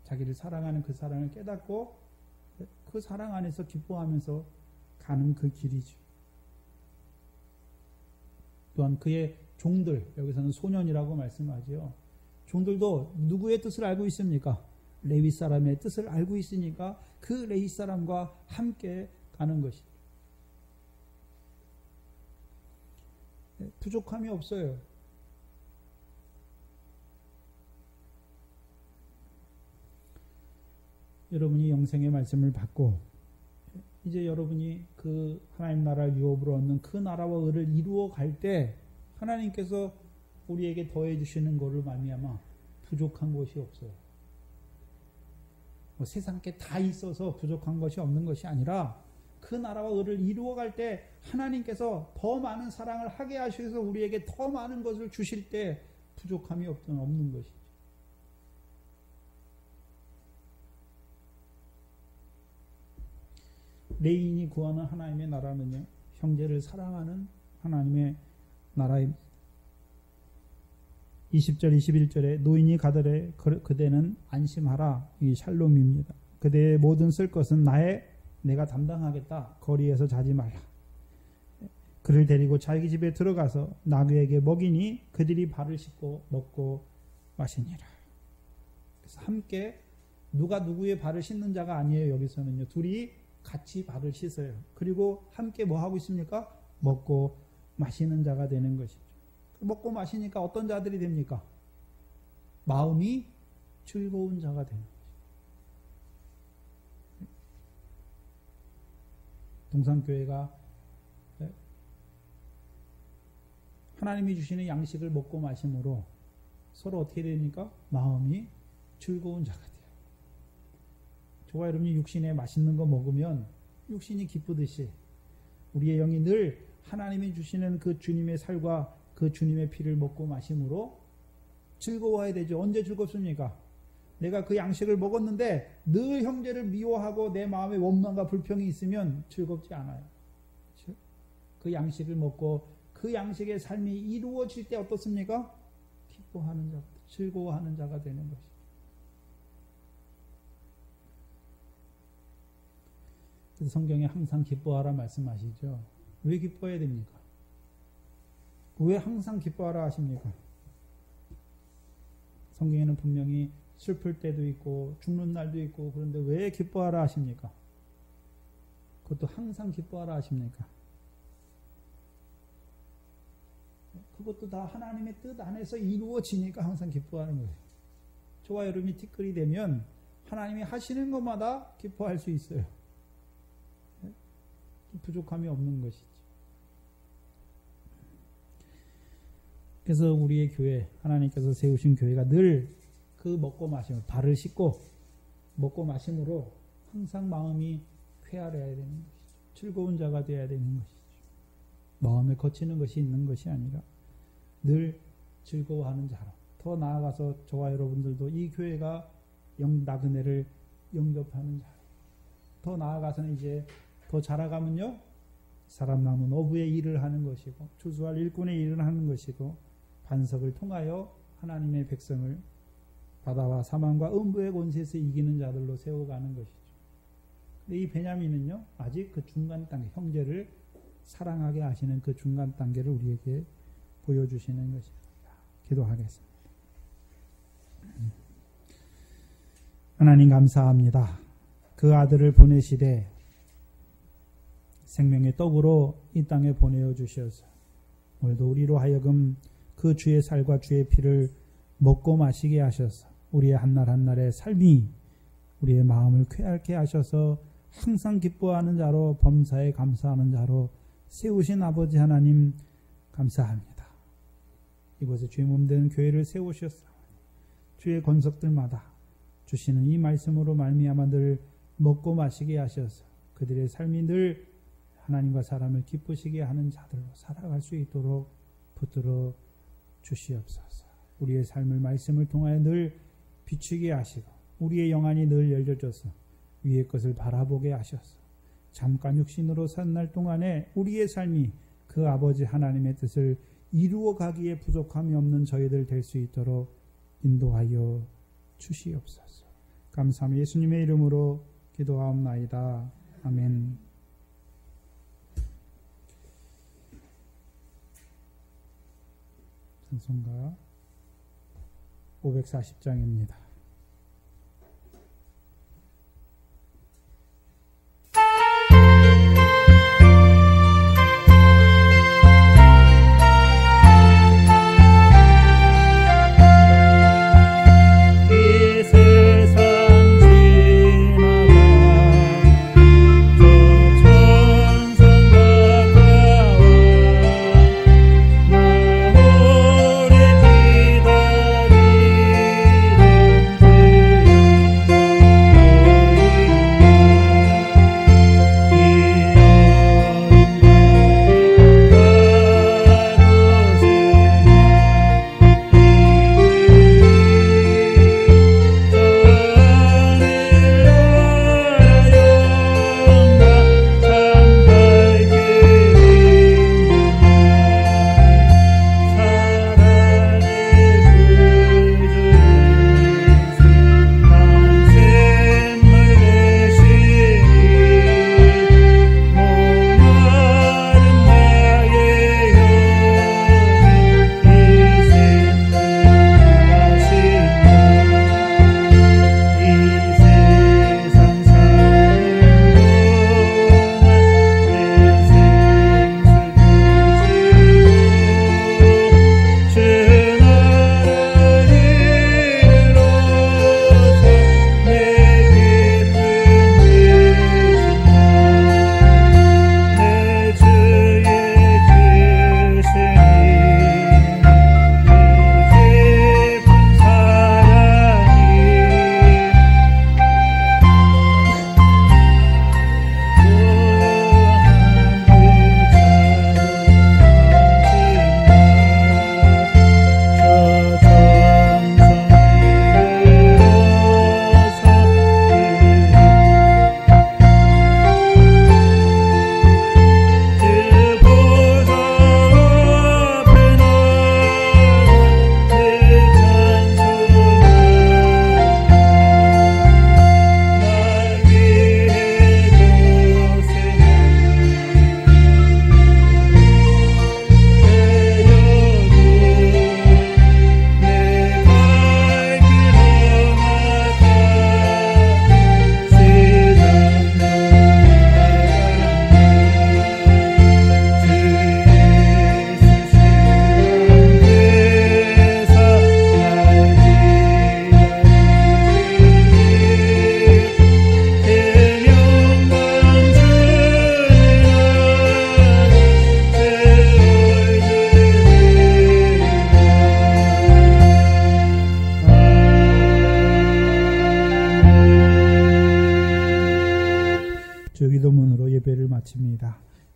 자기를 사랑하는 그 사랑을 깨닫고 그 사랑 안에서 기뻐하면서 가는 그 길이죠. 또한 그의 종들, 여기서는 소년이라고 말씀하죠. 종들도 누구의 뜻을 알고 있습니까? 레위 사람의 뜻을 알고 있으니까 그 레위 사람과 함께 가는 것이죠. 부족함이 없어요. 여러분이 영생의 말씀을 받고 이제 여러분이 그 하나님 나라 유업으로 얻는 그 나라와 의를 이루어 갈 때 하나님께서 우리에게 더해 주시는 것을 말미암아 부족한 것이 없어요. 뭐 세상에 다 있어서 부족한 것이 없는 것이 아니라 그 나라와 의를 이루어 갈 때 하나님께서 더 많은 사랑을 하게 하셔서 우리에게 더 많은 것을 주실 때 부족함이 없는 것이죠. 레인이 구하는 하나님의 나라는요, 형제를 사랑하는 하나님의 나라입니다. 20절 21절에 노인이 가더래 그대는 안심하라. 이 샬롬입니다. 그대의 모든 쓸 것은 내가 담당하겠다. 거리에서 자지 말라. 그를 데리고 자기 집에 들어가서 나귀에게 먹이니 그들이 발을 씻고 먹고 마시니라. 그래서 함께 누가 누구의 발을 씻는 자가 아니에요. 여기서는요. 둘이 같이 발을 씻어요. 그리고 함께 뭐 하고 있습니까? 먹고 마시는 자가 되는 것이죠. 먹고 마시니까 어떤 자들이 됩니까? 마음이 즐거운 자가 되는 것이죠. 동산교회가 하나님이 주시는 양식을 먹고 마심으로 서로 어떻게 됩니까? 마음이 즐거운 자가 돼요. 저와 여러분이 육신에 맛있는 거 먹으면 육신이 기쁘듯이 우리의 영이 늘 하나님이 주시는 그 주님의 살과 그 주님의 피를 먹고 마심으로 즐거워야 되죠. 언제 즐겁습니까? 내가 그 양식을 먹었는데 늘 형제를 미워하고 내 마음에 원망과 불평이 있으면 즐겁지 않아요. 그렇죠? 그 양식을 먹고 그 양식의 삶이 이루어질 때 어떻습니까? 기뻐하는 자, 즐거워하는 자가 되는 것이죠. 그래서 성경에 항상 기뻐하라 말씀하시죠. 왜 기뻐해야 됩니까? 왜 항상 기뻐하라 하십니까? 성경에는 분명히 슬플 때도 있고 죽는 날도 있고 그런데 왜 기뻐하라 하십니까? 그것도 항상 기뻐하라 하십니까? 그것도 다 하나님의 뜻 안에서 이루어지니까 항상 기뻐하는 거예요. 저와 여러분이 티끌이 되면 하나님이 하시는 것마다 기뻐할 수 있어요. 부족함이 없는 것이죠. 그래서 우리의 교회, 하나님께서 세우신 교회가 늘 그 먹고 마심을, 발을 씻고 먹고 마심으로 항상 마음이 쾌활해야 되는 것이죠. 즐거운 자가 되어야 되는 것이죠. 마음에 거치는 것이 있는 것이 아니라 늘 즐거워하는 자로, 더 나아가서 저와 여러분들도 이 교회가 나그네를 영접하는 자로, 더 나아가서는 이제 더 자라가면요, 사람 남은 어부의 일을 하는 것이고 추수할 일꾼의 일을 하는 것이고 반석을 통하여 하나님의 백성을 바다와 사망과 음부의 권세에서 이기는 자들로 세워가는 것이죠. 근데 이 베냐민은요, 아직 그 중간 단계, 형제를 사랑하게 하시는 그 중간 단계를 우리에게 보여주시는 것입니다. 기도하겠습니다. 하나님 감사합니다. 그 아들을 보내시되 생명의 떡으로 이 땅에 보내어 주셔서 오늘도 우리로 하여금 그 주의 살과 주의 피를 먹고 마시게 하셔서 우리의 한날 한날의 삶이 우리의 마음을 쾌활케 하셔서 항상 기뻐하는 자로, 범사에 감사하는 자로 세우신 아버지 하나님 감사합니다. 이곳에 주의 몸된 교회를 세우셨사 주의 권속들마다 주시는 이 말씀으로 말미암아 늘 먹고 마시게 하셔서 그들의 삶이 늘 하나님과 사람을 기쁘시게 하는 자들로 살아갈 수 있도록 붙들어 주시옵소서. 우리의 삶을 말씀을 통하여 늘 비추게 하시고 우리의 영안이 늘 열려져서 위의 것을 바라보게 하셔서 잠깐 육신으로 산 날 동안에 우리의 삶이 그 아버지 하나님의 뜻을 이루어 가기에 부족함이 없는 저희들 될 수 있도록 인도하여 주시옵소서. 감사합니다. 예수님의 이름으로 기도하옵나이다. 아멘. 찬송가 540장입니다. 이 세상 지나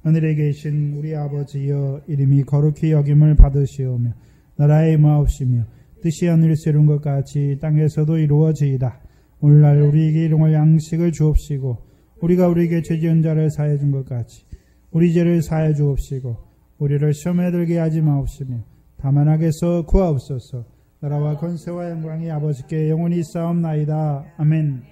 하늘에 계신 우리 아버지여 이름이 거룩히 여김을 받으시오며 나라의 임하옵시며 뜻이 하늘에서 이룬 것 같이 땅에서도 이루어지이다. 오늘날 우리에게 일용할 양식을 주옵시고 우리가 우리에게 죄 지은 자를 사해 준 것 같이 우리 죄를 사해 주옵시고 우리를 시험에 들게 하지 마옵시며 다만 악에서 구하옵소서. 나라와 권세와 영광이 아버지께 영원히 있사옵나이다. 아멘.